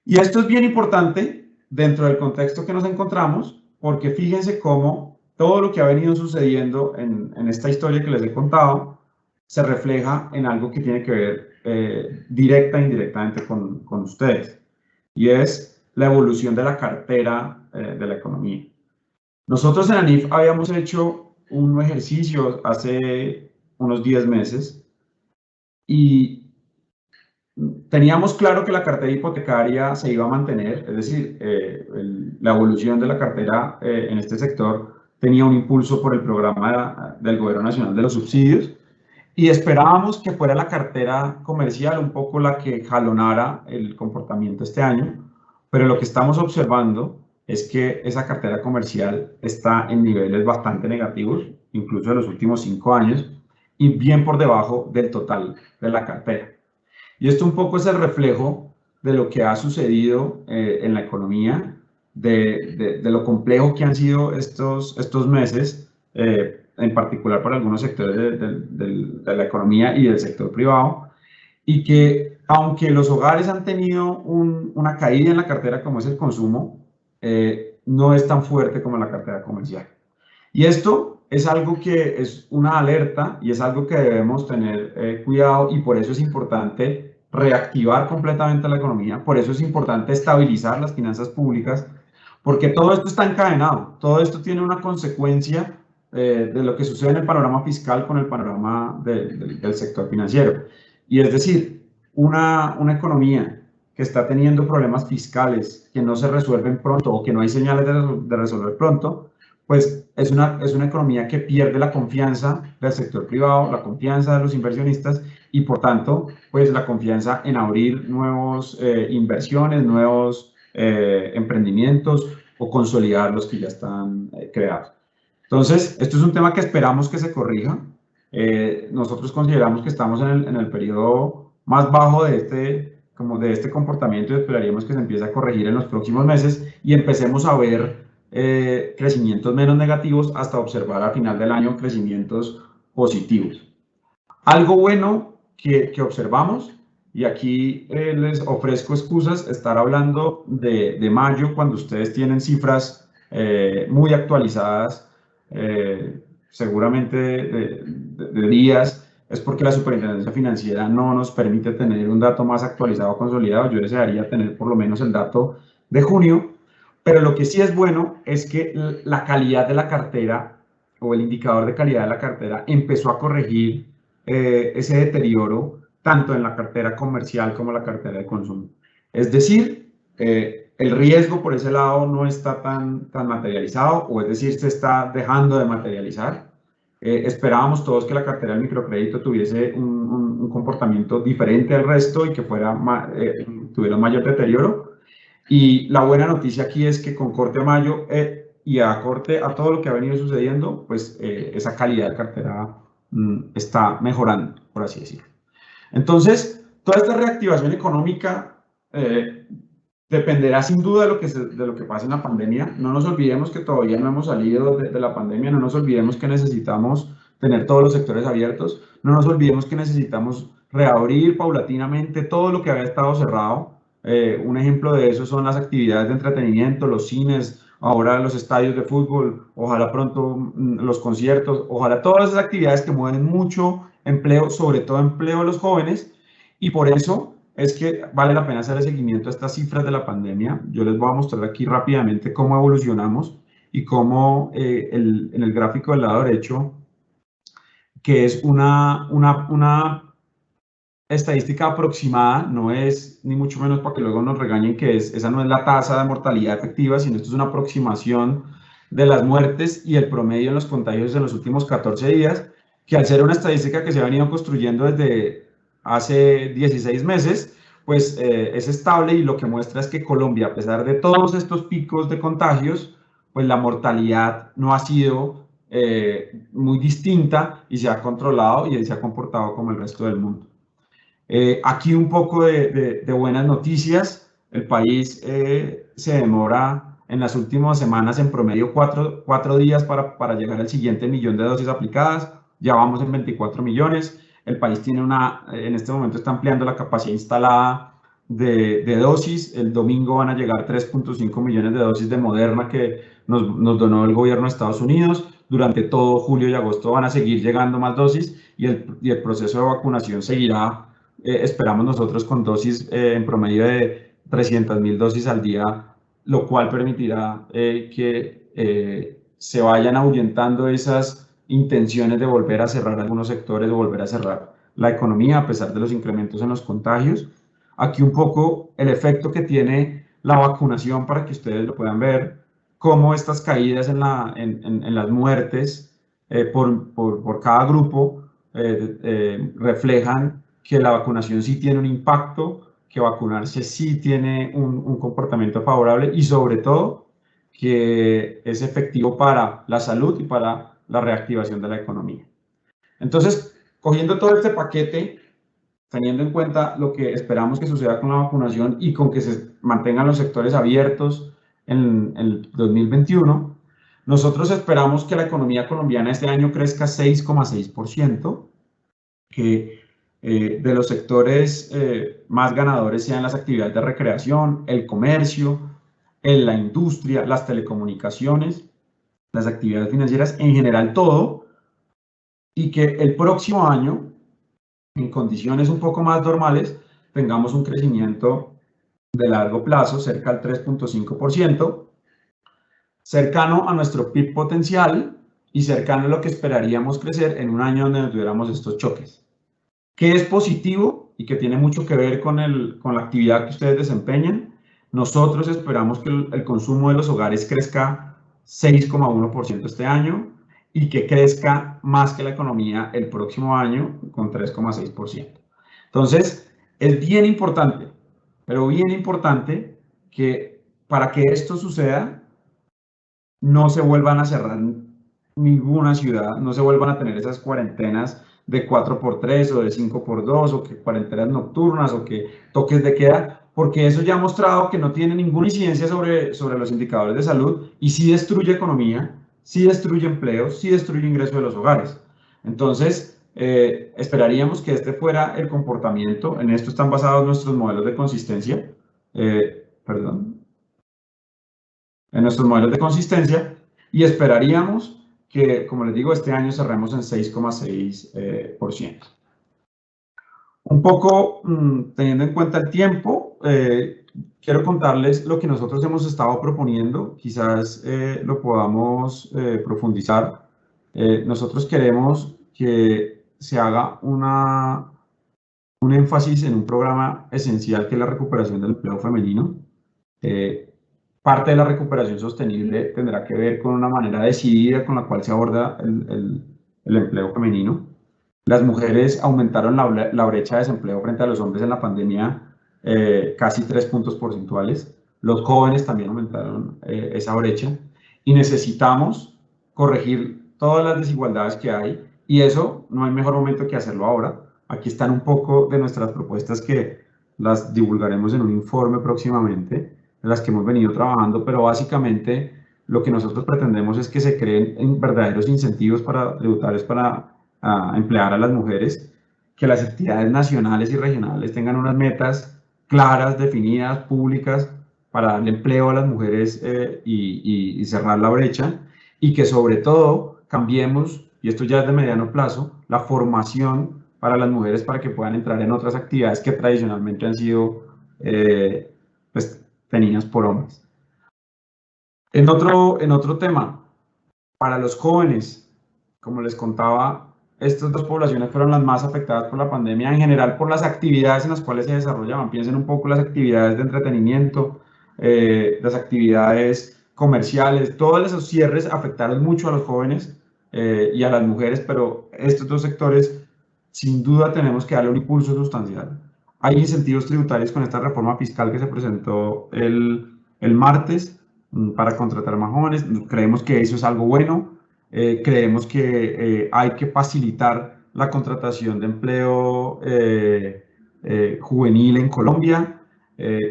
Y esto es bien importante dentro del contexto que nos encontramos, porque fíjense cómo todo lo que ha venido sucediendo en esta historia que les he contado se refleja en algo que tiene que ver directa e indirectamente con ustedes, y es la evolución de la cartera de la economía. Nosotros en ANIF habíamos hecho un ejercicio hace unos 10 meses y teníamos claro que la cartera hipotecaria se iba a mantener, es decir, la evolución de la cartera en este sector tenía un impulso por el programa del Gobierno Nacional de los Subsidios, y esperábamos que fuera la cartera comercial un poco la que jalonara el comportamiento este año, pero lo que estamos observando es que esa cartera comercial está en niveles bastante negativos, incluso de los últimos 5 años, y bien por debajo del total de la cartera. Y esto un poco es el reflejo de lo que ha sucedido en la economía, de lo complejo que han sido estos meses, en particular para algunos sectores de la economía y del sector privado, y que aunque los hogares han tenido una caída en la cartera como es el consumo, no es tan fuerte como la cartera comercial. Y esto es algo que es una alerta y es algo que debemos tener cuidado, y por eso es importante reactivar completamente la economía, por eso es importante estabilizar las finanzas públicas, porque todo esto está encadenado, todo esto tiene una consecuencia de lo que sucede en el panorama fiscal con el panorama del sector financiero. Y es decir, una economía que está teniendo problemas fiscales que no se resuelven pronto o que no hay señales de resolver pronto, pues es una economía que pierde la confianza del sector privado, la confianza de los inversionistas y por tanto, pues la confianza en abrir nuevas inversiones, nuevos emprendimientos o consolidar los que ya están creados. Entonces, esto es un tema que esperamos que se corrija. Nosotros consideramos que estamos en el periodo más bajo de este comportamiento y esperaríamos que se empiece a corregir en los próximos meses y empecemos a ver crecimientos menos negativos hasta observar a final del año crecimientos positivos. Algo bueno que observamos, y aquí les ofrezco excusas, estar hablando de mayo cuando ustedes tienen cifras muy actualizadas, seguramente de días, es porque la Superintendencia Financiera no nos permite tener un dato más actualizado, consolidado. Yo desearía tener por lo menos el dato de junio, pero lo que sí es bueno es que la calidad de la cartera o el indicador de calidad de la cartera empezó a corregir ese deterioro tanto en la cartera comercial como en la cartera de consumo. Es decir, el riesgo por ese lado no está tan materializado, o es decir, se está dejando de materializar. Esperábamos todos que la cartera del microcrédito tuviese un comportamiento diferente al resto y que tuviera mayor deterioro. Y la buena noticia aquí es que con corte a mayo y a corte a todo lo que ha venido sucediendo, pues esa calidad de cartera está mejorando, por así decirlo. Entonces, toda esta reactivación económica dependerá sin duda de lo que pase en la pandemia. No nos olvidemos que todavía no hemos salido de la pandemia, no nos olvidemos que necesitamos tener todos los sectores abiertos, no nos olvidemos que necesitamos reabrir paulatinamente todo lo que había estado cerrado. Un ejemplo de eso son las actividades de entretenimiento, los cines, ahora los estadios de fútbol, ojalá pronto los conciertos, ojalá todas esas actividades que mueven mucho empleo, sobre todo empleo de los jóvenes, y por eso es que vale la pena hacer el seguimiento a estas cifras de la pandemia. Yo les voy a mostrar aquí rápidamente cómo evolucionamos y cómo en el gráfico del lado derecho, que es una estadística aproximada, no es ni mucho menos para que luego nos regañen que esa no es la tasa de mortalidad efectiva, sino esto es una aproximación de las muertes y el promedio en los contagios en los últimos 14 días, que al ser una estadística que se ha venido construyendo desde hace 16 meses, pues es estable, y lo que muestra es que Colombia, a pesar de todos estos picos de contagios, pues la mortalidad no ha sido muy distinta y se ha controlado y se ha comportado como el resto del mundo. Aquí un poco de buenas noticias. El país se demora en las últimas semanas en promedio 4 días para llegar al siguiente millón de dosis aplicadas. Ya vamos en 24 millones. El país tiene en este momento está ampliando la capacidad instalada de dosis. El domingo van a llegar 3.5 millones de dosis de Moderna que nos donó el gobierno de Estados Unidos. Durante todo julio y agosto van a seguir llegando más dosis y el proceso de vacunación seguirá, esperamos nosotros, con dosis en promedio de 300.000 dosis al día, lo cual permitirá que se vayan ahuyentando esas intenciones de volver a cerrar algunos sectores, de volver a cerrar la economía a pesar de los incrementos en los contagios. Aquí un poco el efecto que tiene la vacunación para que ustedes lo puedan ver, cómo estas caídas en las muertes por cada grupo reflejan que la vacunación sí tiene un impacto, que vacunarse sí tiene un comportamiento favorable y sobre todo que es efectivo para la salud y para la reactivación de la economía. Entonces, cogiendo todo este paquete, teniendo en cuenta lo que esperamos que suceda con la vacunación y con que se mantengan los sectores abiertos en el 2021, nosotros esperamos que la economía colombiana este año crezca 6,6%, que de los sectores más ganadores sean las actividades de recreación, el comercio, la industria, las telecomunicaciones, las actividades financieras, en general todo, y que el próximo año, en condiciones un poco más normales, tengamos un crecimiento de largo plazo cerca al 3.5%, cercano a nuestro PIB potencial y cercano a lo que esperaríamos crecer en un año donde tuviéramos estos choques. ¿Qué es positivo y que tiene mucho que ver con la actividad que ustedes desempeñan? Nosotros esperamos que el consumo de los hogares crezca 6,1% este año y que crezca más que la economía el próximo año con 3,6%. Entonces, es bien importante, pero bien importante que para que esto suceda, no se vuelvan a cerrar ninguna ciudad, no se vuelvan a tener esas cuarentenas de 4x3 o de 5x2 o que cuarentenas nocturnas o que toques de queda, porque eso ya ha mostrado que no tiene ninguna incidencia sobre los indicadores de salud y sí destruye economía, sí destruye empleos, sí destruye ingresos de los hogares. Entonces, esperaríamos que este fuera el comportamiento. En esto están basados nuestros modelos de consistencia. En nuestros modelos de consistencia y esperaríamos que, como les digo, este año cerremos en 6,6%. Un poco teniendo en cuenta el tiempo, quiero contarles lo que nosotros hemos estado proponiendo, quizás lo podamos profundizar. Nosotros queremos que se haga un énfasis en un programa esencial que es la recuperación del empleo femenino. Parte de la recuperación sostenible tendrá que ver con una manera decidida con la cual se aborda el empleo femenino. Las mujeres aumentaron la brecha de desempleo frente a los hombres en la pandemia casi 3 puntos porcentuales. Los jóvenes también aumentaron esa brecha y necesitamos corregir todas las desigualdades que hay y eso no hay mejor momento que hacerlo ahora. Aquí están un poco de nuestras propuestas que las divulgaremos en un informe próximamente, de las que hemos venido trabajando, pero básicamente lo que nosotros pretendemos es que se creen verdaderos incentivos tributarios para emplear a las mujeres, que las entidades nacionales y regionales tengan unas metas claras, definidas, públicas, para darle empleo a las mujeres y cerrar la brecha, y que sobre todo cambiemos, y esto ya es de mediano plazo, la formación para las mujeres para que puedan entrar en otras actividades que tradicionalmente han sido tenidas por hombres. En otro tema, para los jóvenes, como les contaba, estas dos poblaciones fueron las más afectadas por la pandemia, en general por las actividades en las cuales se desarrollaban. Piensen un poco las actividades de entretenimiento, las actividades comerciales, todos esos cierres afectaron mucho a los jóvenes y a las mujeres, pero estos dos sectores sin duda tenemos que darle un impulso sustancial. Hay incentivos tributarios con esta reforma fiscal que se presentó el martes para contratar más jóvenes. Creemos que eso es algo bueno. Creemos que hay que facilitar la contratación de empleo juvenil en Colombia.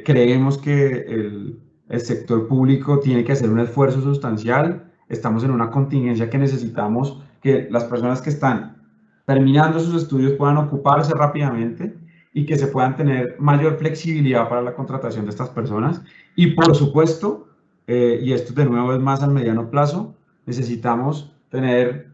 Creemos que el sector público tiene que hacer un esfuerzo sustancial. Estamos en una contingencia que necesitamos que las personas que están terminando sus estudios puedan ocuparse rápidamente y que se puedan tener mayor flexibilidad para la contratación de estas personas. Y por supuesto, y esto de nuevo es más al mediano plazo, necesitamos tener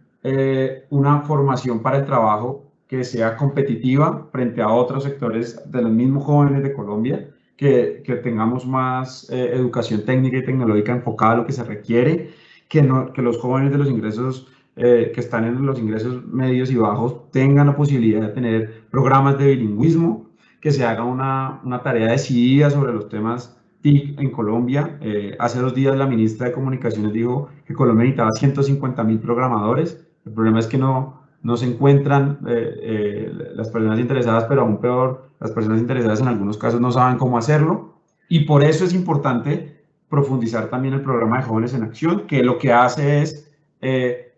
una formación para el trabajo que sea competitiva frente a otros sectores de los mismos jóvenes de Colombia, que tengamos más educación técnica y tecnológica enfocada a lo que se requiere, que los jóvenes de los ingresos que están en los ingresos medios y bajos tengan la posibilidad de tener programas de bilingüismo, que se haga una tarea decidida sobre los temas TIC en Colombia. Hace 2 días la ministra de Comunicaciones dijo que Colombia necesitaba 150.000 programadores. El problema es que no se encuentran las personas interesadas, pero aún peor, las personas interesadas en algunos casos no saben cómo hacerlo. Y por eso es importante profundizar también el programa de Jóvenes en Acción, que lo que hace es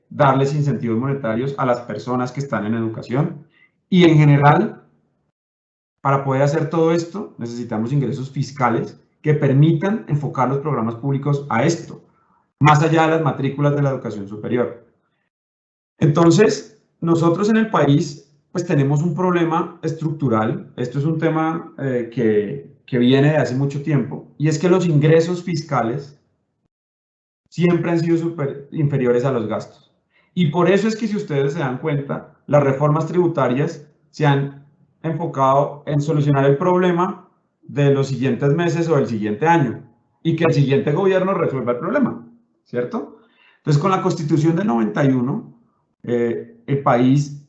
darles incentivos monetarios a las personas que están en educación. Y en general, para poder hacer todo esto, necesitamos ingresos fiscales que permitan enfocar los programas públicos a esto, más allá de las matrículas de la educación superior. Entonces, nosotros en el país, pues tenemos un problema estructural. Esto es un tema que viene de hace mucho tiempo, y es que los ingresos fiscales siempre han sido inferiores a los gastos. Y por eso es que, si ustedes se dan cuenta, las reformas tributarias se han enfocado en solucionar el problema de los siguientes meses o del siguiente año, y que el siguiente gobierno resuelva el problema, ¿cierto? Entonces, con la Constitución del 91, el país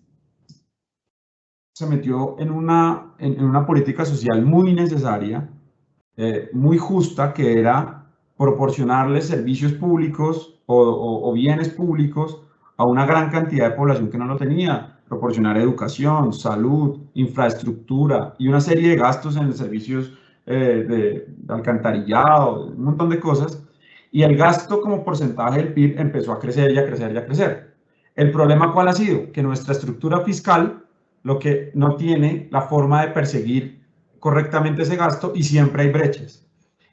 se metió en una política social muy necesaria, muy justa, que era proporcionarles servicios públicos o bienes públicos a una gran cantidad de población que no lo tenía, proporcionar educación, salud, infraestructura y una serie de gastos en servicios de alcantarillado, un montón de cosas, y el gasto como porcentaje del PIB empezó a crecer y a crecer y a crecer. ¿El problema cuál ha sido? Que nuestra estructura fiscal lo que no tiene la forma de perseguir correctamente ese gasto, y siempre hay brechas.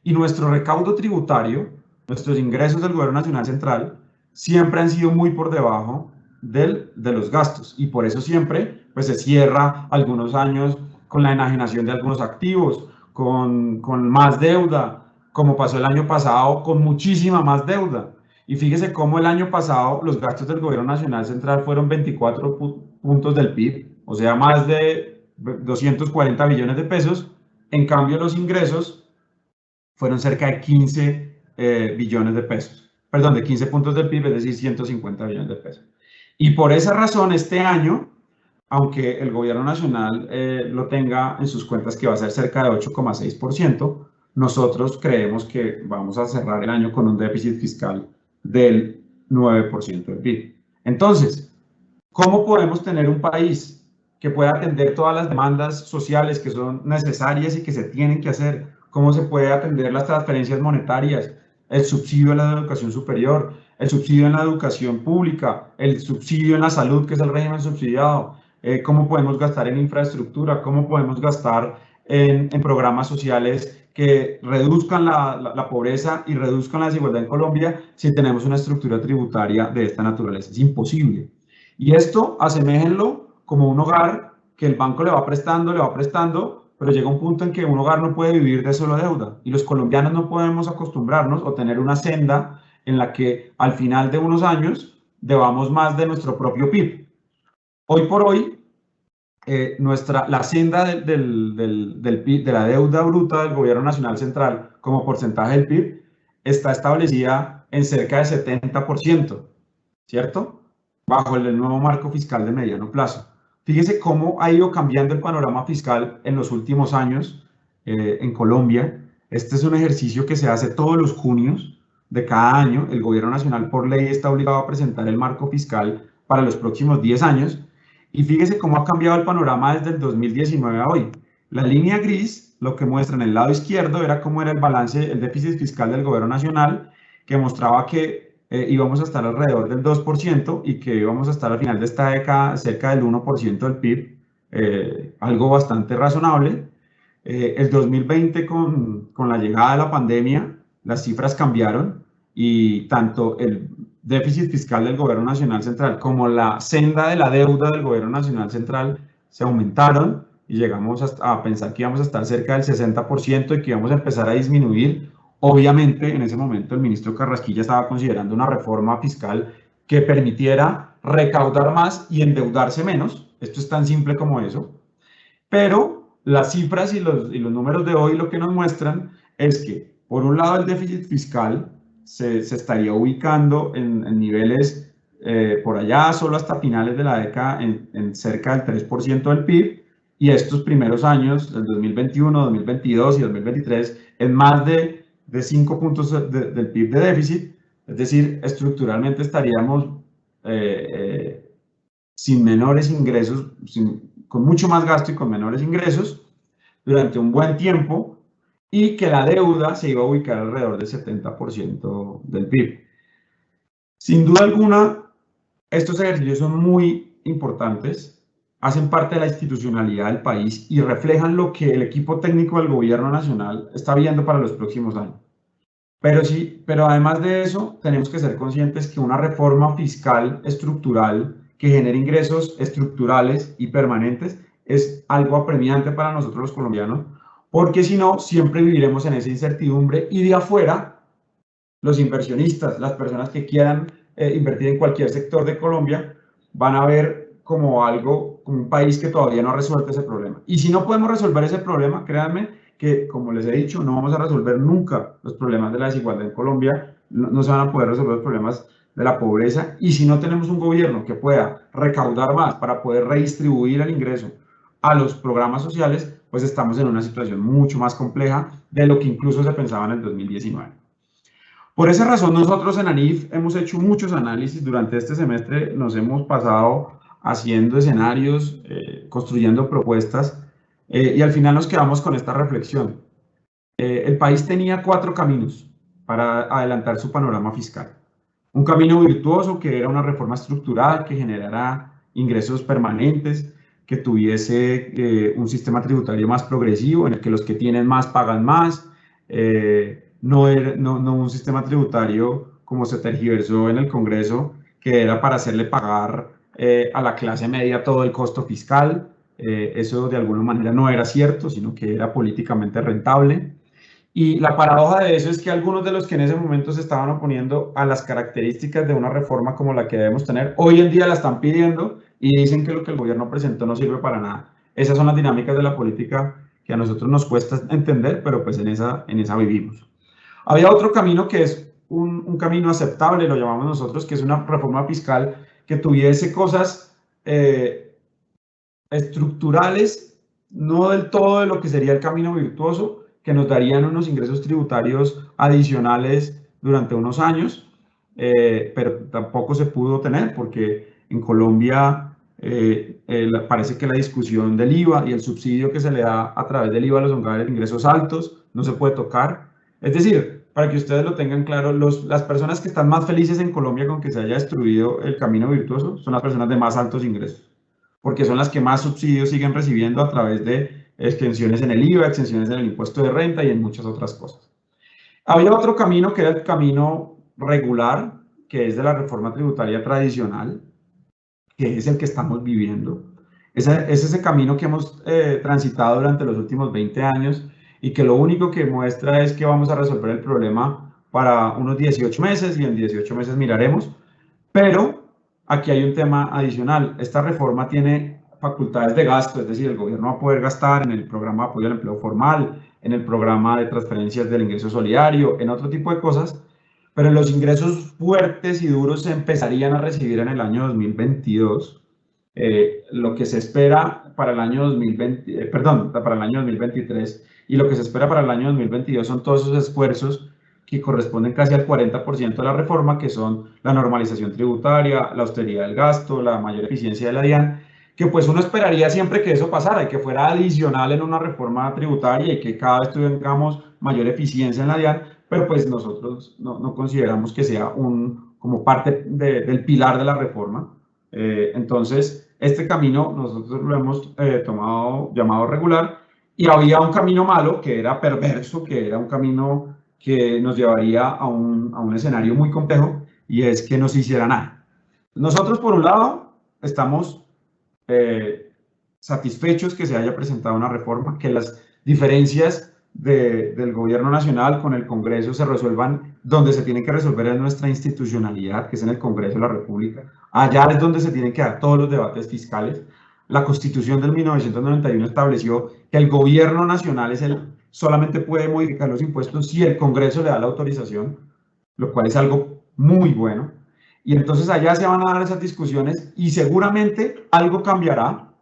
Y nuestro recaudo tributario, nuestros ingresos del Gobierno Nacional Central, siempre han sido muy por debajo de los gastos, y por eso siempre pues, se cierra algunos años con la enajenación de algunos activos, con más deuda, como pasó el año pasado, con muchísima más deuda. Y fíjese cómo el año pasado los gastos del Gobierno Nacional Central fueron 24 puntos del PIB, o sea, más de 240 billones de pesos. En cambio, los ingresos fueron cerca de 15 billones de pesos. Perdón, de 15 puntos del PIB, es decir, 150 billones de pesos. Y por esa razón, este año, aunque el Gobierno Nacional lo tenga en sus cuentas que va a ser cerca de 8,6%, nosotros creemos que vamos a cerrar el año con un déficit fiscal del 9% del PIB. Entonces, ¿cómo podemos tener un país que pueda atender todas las demandas sociales que son necesarias y que se tienen que hacer? ¿Cómo se puede atender las transferencias monetarias, el subsidio a la educación superior, el subsidio en la educación pública, el subsidio en la salud, que es el régimen subsidiado? ¿Cómo podemos gastar en infraestructura? ¿Cómo podemos gastar en programas sociales que reduzcan la pobreza y reduzcan la desigualdad en Colombia si tenemos una estructura tributaria de esta naturaleza? Es imposible. Y esto, aseméjenlo como un hogar que el banco le va prestando, pero llega un punto en que un hogar no puede vivir de solo deuda, y los colombianos no podemos acostumbrarnos o tener una senda en la que al final de unos años debamos más de nuestro propio PIB. Hoy por hoy, la senda del PIB, de la deuda bruta del Gobierno Nacional Central como porcentaje del PIB, está establecida en cerca de 70%, ¿cierto? Bajo el nuevo marco fiscal de mediano plazo. Fíjese cómo ha ido cambiando el panorama fiscal en los últimos años en Colombia. Este es un ejercicio que se hace todos los junios de cada año. El Gobierno Nacional por ley está obligado a presentar el marco fiscal para los próximos 10 años. Y fíjese cómo ha cambiado el panorama desde el 2019 a hoy. La línea gris, lo que muestra en el lado izquierdo, era cómo era el balance, el déficit fiscal del Gobierno Nacional, que mostraba que íbamos a estar alrededor del 2% y que íbamos a estar al final de esta década cerca del 1% del PIB, algo bastante razonable. El 2020, con la llegada de la pandemia, las cifras cambiaron, y tanto el déficit fiscal del Gobierno Nacional Central como la senda de la deuda del Gobierno Nacional Central se aumentaron, y llegamos a pensar que íbamos a estar cerca del 60% y que íbamos a empezar a disminuir. Obviamente, en ese momento el ministro Carrasquilla estaba considerando una reforma fiscal que permitiera recaudar más y endeudarse menos. Esto es tan simple como eso. Pero las cifras y los números de hoy lo que nos muestran es que, por un lado, el déficit fiscal se estaría ubicando en niveles por allá solo hasta finales de la década en cerca del 3% del PIB, y estos primeros años, el 2021, 2022 y 2023, en más de 5 puntos del PIB de déficit. Es decir, estructuralmente estaríamos sin menores ingresos, con mucho más gasto y con menores ingresos durante un buen tiempo, y que la deuda se iba a ubicar alrededor del 70% del PIB. Sin duda alguna, estos ejercicios son muy importantes, hacen parte de la institucionalidad del país y reflejan lo que el equipo técnico del gobierno nacional está viendo para los próximos años. Pero además de eso, tenemos que ser conscientes que una reforma fiscal estructural que genere ingresos estructurales y permanentes es algo apremiante para nosotros los colombianos, porque si no, siempre viviremos en esa incertidumbre, y de afuera, los inversionistas, las personas que quieran invertir en cualquier sector de Colombia, van a ver como algo, como un país que todavía no ha resuelto ese problema. Y si no podemos resolver ese problema, créanme que, como les he dicho, no vamos a resolver nunca los problemas de la desigualdad en Colombia, no se van a poder resolver los problemas de la pobreza, y si no tenemos un gobierno que pueda recaudar más para poder redistribuir el ingreso a los programas sociales, pues estamos en una situación mucho más compleja de lo que incluso se pensaba en el 2019. Por esa razón, nosotros en ANIF hemos hecho muchos análisis durante este semestre, nos hemos pasado haciendo escenarios, construyendo propuestas, y al final nos quedamos con esta reflexión. El país tenía 4 caminos para adelantar su panorama fiscal. Un camino virtuoso, que era una reforma estructural que generara ingresos permanentes, que tuviese un sistema tributario más progresivo, en el que los que tienen más pagan más, no un sistema tributario como se tergiversó en el Congreso, que era para hacerle pagar a la clase media todo el costo fiscal. Eso de alguna manera no era cierto, sino que era políticamente rentable. Y la paradoja de eso es que algunos de los que en ese momento se estaban oponiendo a las características de una reforma como la que debemos tener, hoy en día la están pidiendo y dicen que lo que el gobierno presentó no sirve para nada. Esas son las dinámicas de la política que a nosotros nos cuesta entender, pero pues en esa vivimos. Había otro camino que es un camino aceptable, lo llamamos nosotros, que es una reforma fiscal que tuviese cosas estructurales, no del todo de lo que sería el camino virtuoso, que nos darían unos ingresos tributarios adicionales durante unos años, pero tampoco se pudo tener porque en Colombia parece que la discusión del IVA y el subsidio que se le da a través del IVA a los hogares de ingresos altos no se puede tocar. Es decir, para que ustedes lo tengan claro, las personas que están más felices en Colombia con que se haya destruido el camino virtuoso son las personas de más altos ingresos, porque son las que más subsidios siguen recibiendo a través de exenciones en el IVA, exenciones en el impuesto de renta y en muchas otras cosas. Había otro camino que era el camino regular, que es de la reforma tributaria tradicional, que es el que estamos viviendo. Es ese camino que hemos transitado durante los últimos 20 años y que lo único que muestra es que vamos a resolver el problema para unos 18 meses y en 18 meses miraremos. Pero aquí hay un tema adicional. Esta reforma tiene facultades de gasto, es decir, el gobierno va a poder gastar en el programa de apoyo al empleo formal, en el programa de transferencias del ingreso solidario, en otro tipo de cosas, pero los ingresos fuertes y duros se empezarían a recibir en el año 2022. Lo que se espera para el año 2023 y lo que se espera para el año 2022 son todos esos esfuerzos que corresponden casi al 40% de la reforma, que son la normalización tributaria, la austeridad del gasto, la mayor eficiencia de la DIAN, que pues uno esperaría siempre que eso pasara y que fuera adicional en una reforma tributaria y que cada vez tengamos mayor eficiencia en la DIAN, pero pues nosotros no consideramos que sea como parte del pilar de la reforma. Entonces, este camino nosotros lo hemos llamado regular, y había un camino malo que era perverso, que era un camino que nos llevaría a un escenario muy complejo, y es que no se hiciera nada. Nosotros, por un lado, estamos satisfechos que se haya presentado una reforma, que las diferencias del gobierno nacional con el Congreso se resuelvan donde se tienen que resolver en nuestra institucionalidad, que es en el Congreso de la República. Allá es donde se tienen que dar todos los debates fiscales. La Constitución del 1991 estableció que el gobierno nacional solamente puede modificar los impuestos si el Congreso le da la autorización, lo cual es algo muy bueno. Y entonces allá se van a dar esas discusiones y seguramente algo cambiará.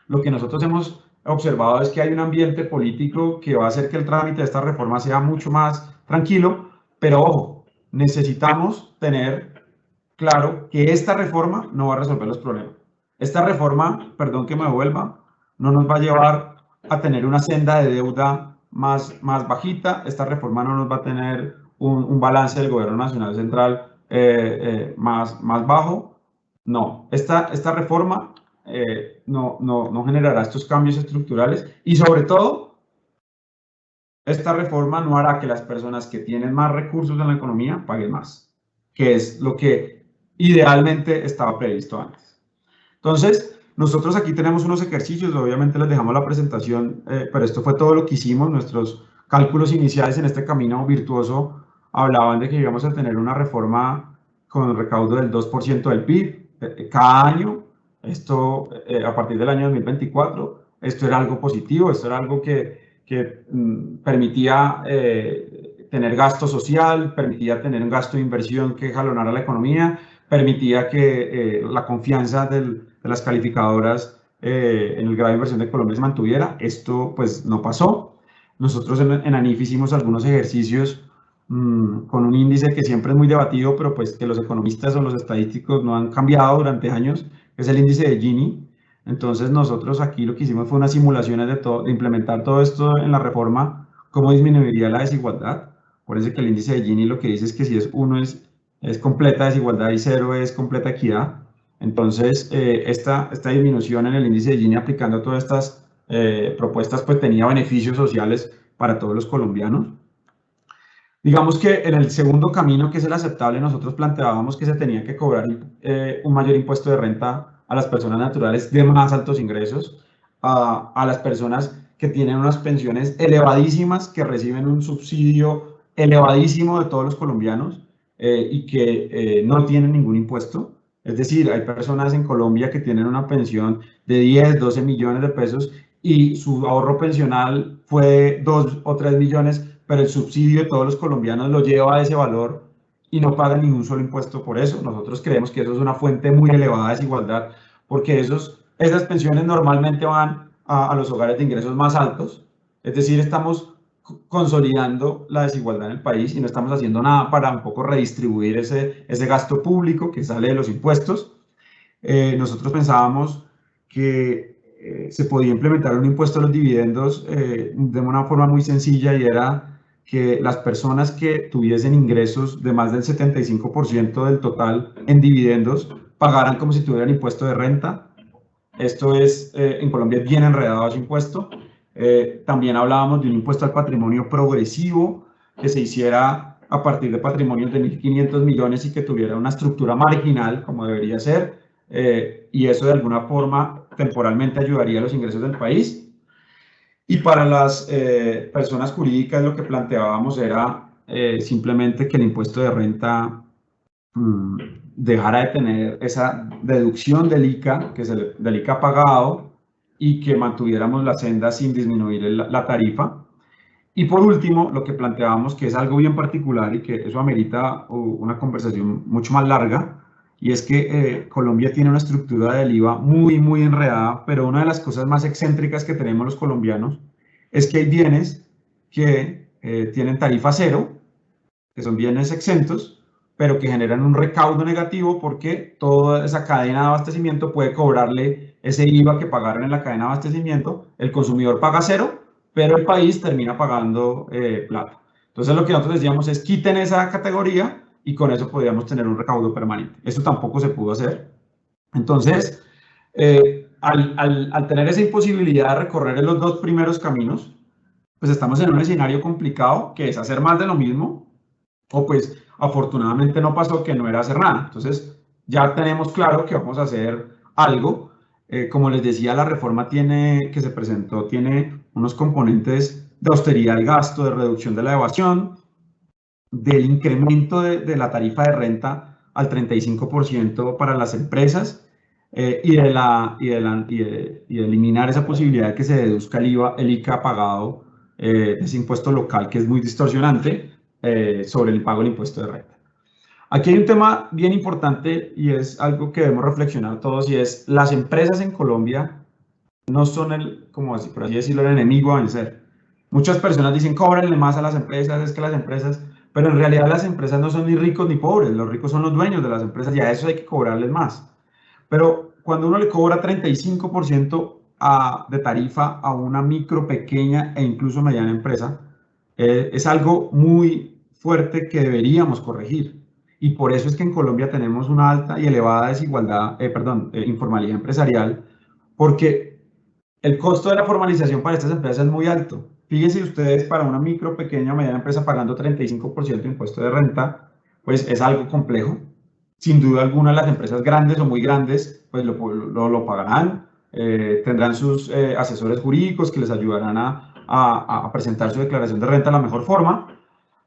Lo que nosotros hemos observado es que hay un ambiente político que va a hacer que el trámite de esta reforma sea mucho más tranquilo, pero ojo, necesitamos tener claro que esta reforma no va a resolver los problemas. Esta reforma, perdón que me vuelva, no nos va a llevar a tener una senda de deuda más bajita. Esta reforma no nos va a tener un balance del gobierno nacional central más bajo. No, esta reforma no generará estos cambios estructurales y sobre todo, esta reforma no hará que las personas que tienen más recursos en la economía paguen más, que es lo que idealmente estaba previsto antes. Entonces, nosotros aquí tenemos unos ejercicios, obviamente les dejamos la presentación, pero esto fue todo lo que hicimos. Nuestros cálculos iniciales en este camino virtuoso hablaban de que íbamos a tener una reforma con recaudo del 2% del PIB cada año. Esto, a partir del año 2024, esto era algo positivo, esto era algo que permitía tener gasto social, permitía tener un gasto de inversión que jalonara la economía, permitía que la confianza de las calificadoras en el grado de inversión de Colombia se mantuviera. Esto pues no pasó. Nosotros en ANIF hicimos algunos ejercicios con un índice que siempre es muy debatido, pero pues que los economistas o los estadísticos no han cambiado durante años, que es el índice de Gini. Entonces nosotros aquí lo que hicimos fue unas simulaciones de implementar todo esto en la reforma, cómo disminuiría la desigualdad. Por eso que el índice de Gini lo que dice es que si es 1 es completa desigualdad y 0 es completa equidad. Entonces esta disminución en el índice de Gini aplicando todas estas propuestas pues tenía beneficios sociales para todos los colombianos. Digamos que en el segundo camino, que es el aceptable, nosotros planteábamos que se tenía que cobrar un mayor impuesto de renta a las personas naturales de más altos ingresos, a las personas que tienen unas pensiones elevadísimas, que reciben un subsidio elevadísimo de todos los colombianos y que no tienen ningún impuesto. Es decir, hay personas en Colombia que tienen una pensión de 10, 12 millones de pesos y su ahorro pensional fue de 2 o 3 millones, pero el subsidio de todos los colombianos lo lleva a ese valor y no pagan ningún solo impuesto por eso. Nosotros creemos que eso es una fuente muy elevada de desigualdad, porque esas pensiones normalmente van a los hogares de ingresos más altos, es decir, estamos consolidando la desigualdad en el país y no estamos haciendo nada para un poco redistribuir ese gasto público que sale de los impuestos. Nosotros pensábamos que se podía implementar un impuesto a los dividendos de una forma muy sencilla, y era que las personas que tuviesen ingresos de más del 75% del total en dividendos pagaran como si tuvieran impuesto de renta. Esto es, en Colombia es bien enredado ese impuesto. También hablábamos de un impuesto al patrimonio progresivo que se hiciera a partir de patrimonios de 1.500 millones y que tuviera una estructura marginal como debería ser, y eso de alguna forma temporalmente ayudaría a los ingresos del país. Y para las personas jurídicas lo que planteábamos era simplemente que el impuesto de renta dejara de tener esa deducción del ICA, que es del ICA pagado, y que mantuviéramos la senda sin disminuir la tarifa. Y por último, lo que planteábamos, que es algo bien particular y que eso amerita una conversación mucho más larga, y es que Colombia tiene una estructura del IVA muy enredada, pero una de las cosas más excéntricas que tenemos los colombianos es que hay bienes que tienen tarifa cero, que son bienes exentos, pero que generan un recaudo negativo porque toda esa cadena de abastecimiento puede cobrarle ese IVA que pagaron en la cadena de abastecimiento, el consumidor paga cero, pero el país termina pagando plata. Entonces lo que nosotros decíamos es quiten esa categoría y con eso podríamos tener un recaudo permanente. Eso tampoco se pudo hacer. Entonces, al tener esa imposibilidad de recorrer los dos primeros caminos, pues estamos en un escenario complicado, que es hacer más de lo mismo, o pues afortunadamente no pasó, que no era hacer nada. Entonces ya tenemos claro que vamos a hacer algo. Como les decía, la reforma que se presentó tiene unos componentes de austeridad del gasto, de reducción de la evasión, del incremento de la tarifa de renta al 35% para las empresas y de eliminar esa posibilidad de que se deduzca el ICA pagado, ese impuesto local que es muy distorsionante sobre el pago del impuesto de renta. Aquí hay un tema bien importante y es algo que debemos reflexionar todos y es las empresas en Colombia no son como así, por así decirlo, el enemigo a vencer. Muchas personas dicen, cóbranle más a las empresas, es que las empresas, pero en realidad las empresas no son ni ricos ni pobres, los ricos son los dueños de las empresas y a eso hay que cobrarles más. Pero cuando uno le cobra 35% de tarifa a una micro, pequeña e incluso mediana empresa, es algo muy fuerte que deberíamos corregir. Y por eso es que en Colombia tenemos una alta y elevada desigualdad, informalidad empresarial, porque el costo de la formalización para estas empresas es muy alto. Fíjense ustedes, para una micro, pequeña o mediana empresa pagando 35% de impuesto de renta, pues es algo complejo. Sin duda alguna, las empresas grandes o muy grandes, pues lo pagarán, tendrán sus asesores jurídicos que les ayudarán a presentar su declaración de renta de la mejor forma,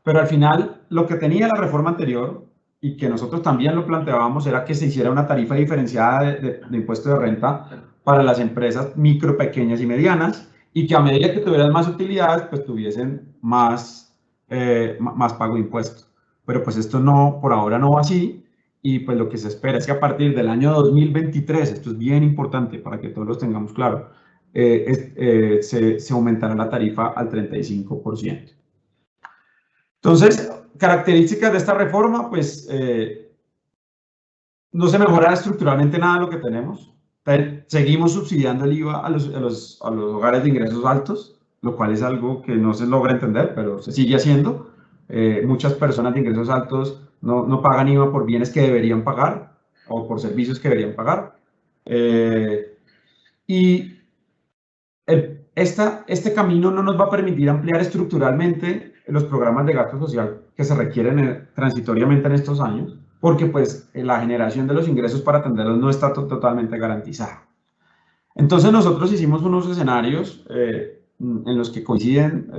pero al final lo que tenía la reforma anterior y que nosotros también lo planteábamos era que se hiciera una tarifa diferenciada de impuesto de renta para las empresas micro, pequeñas y medianas y que a medida que tuvieran más utilidades, pues tuviesen más pago de impuestos. Pero pues esto no, por ahora no va así y pues lo que se espera es que a partir del año 2023, esto es bien importante para que todos los tengamos claro, se aumentará la tarifa al 35%. Entonces, características de esta reforma, pues no se mejora estructuralmente nada de lo que tenemos. Seguimos subsidiando el IVA a los hogares de ingresos altos, lo cual es algo que no se logra entender, pero se sigue haciendo. Muchas personas de ingresos altos no pagan IVA por bienes que deberían pagar o por servicios que deberían pagar. Y este camino no nos va a permitir ampliar estructuralmente los programas de gasto social que se requieren transitoriamente en estos años, porque pues la generación de los ingresos para atenderlos no está totalmente garantizada. Entonces nosotros hicimos unos escenarios en los que coinciden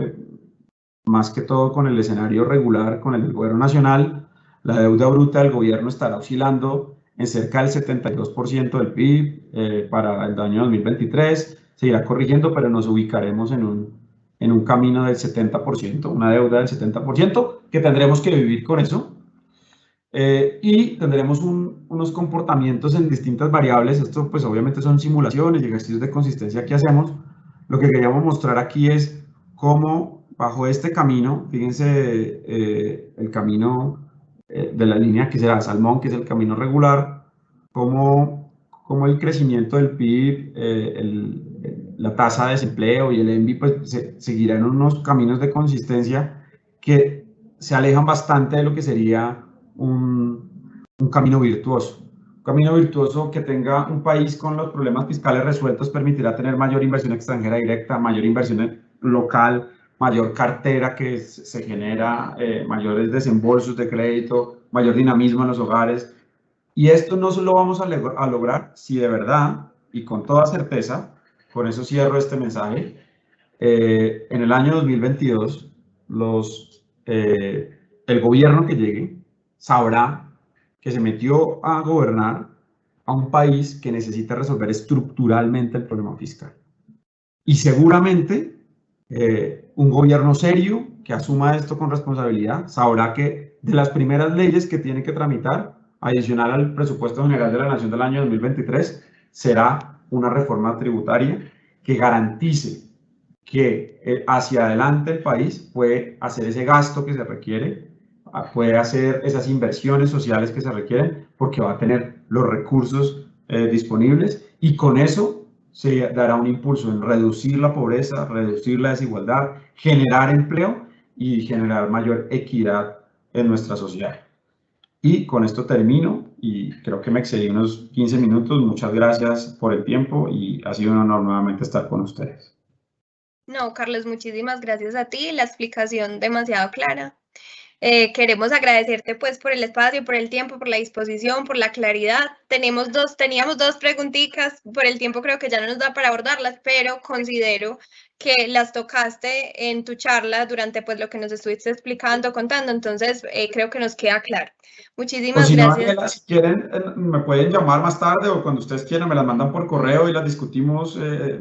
más que todo con el escenario regular, con el del gobierno nacional. La deuda bruta del gobierno estará oscilando en cerca del 72% del PIB para el año 2023. Se irá corrigiendo, pero nos ubicaremos en un camino del 70%, una deuda del 70%, que tendremos que vivir con eso. Y tendremos unos comportamientos en distintas variables. Esto pues obviamente son simulaciones y ejercicios de consistencia que hacemos. Lo que queríamos mostrar aquí es cómo bajo este camino, fíjense el camino de la línea que será Salmón, que es el camino regular, cómo el crecimiento del PIB, la tasa de desempleo y el ENVI pues seguirán en unos caminos de consistencia que se alejan bastante de lo que sería un camino virtuoso. Un camino virtuoso que tenga un país con los problemas fiscales resueltos permitirá tener mayor inversión extranjera directa, mayor inversión local, mayor cartera que se genera, mayores desembolsos de crédito, mayor dinamismo en los hogares. Y esto no solo vamos a lograr si de verdad y con toda certeza, con eso cierro este mensaje, en el año 2022 el gobierno que llegue sabrá que se metió a gobernar a un país que necesita resolver estructuralmente el problema fiscal. Y seguramente un gobierno serio que asuma esto con responsabilidad sabrá que de las primeras leyes que tiene que tramitar, adicional al presupuesto general de la Nación del año 2023, será una reforma tributaria que garantice que hacia adelante el país puede hacer ese gasto que se requiere, puede hacer esas inversiones sociales que se requieren, porque va a tener los recursos disponibles y con eso se dará un impulso en reducir la pobreza, reducir la desigualdad, generar empleo y generar mayor equidad en nuestra sociedad. Y con esto termino y creo que me excedí unos 15 minutos. Muchas gracias por el tiempo y ha sido un honor nuevamente estar con ustedes. No, Carlos, muchísimas gracias a ti, la explicación demasiado clara. Queremos agradecerte pues por el espacio, por el tiempo, por la disposición, por la claridad. Teníamos dos preguntitas, por el tiempo creo que ya no nos da para abordarlas, pero considero que las tocaste en tu charla durante pues lo que nos estuviste explicando, contando, entonces creo que nos queda claro. Muchísimas si no, gracias. Daniela, si quieren, me pueden llamar más tarde o cuando ustedes quieran, me las mandan por correo y las discutimos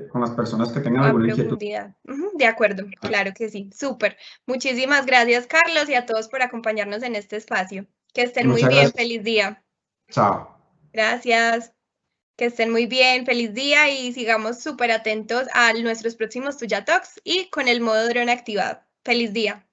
con las personas que tengan A alguna inquietud. profundidad. De acuerdo, claro que sí, súper. Muchísimas gracias, Carlos, y a todos por acompañarnos en este espacio. Que estén muy bien, feliz día. Chao. Gracias. Que estén muy bien, feliz día y sigamos súper atentos a nuestros próximos Tuya Talks y con el modo dron activado. Feliz día.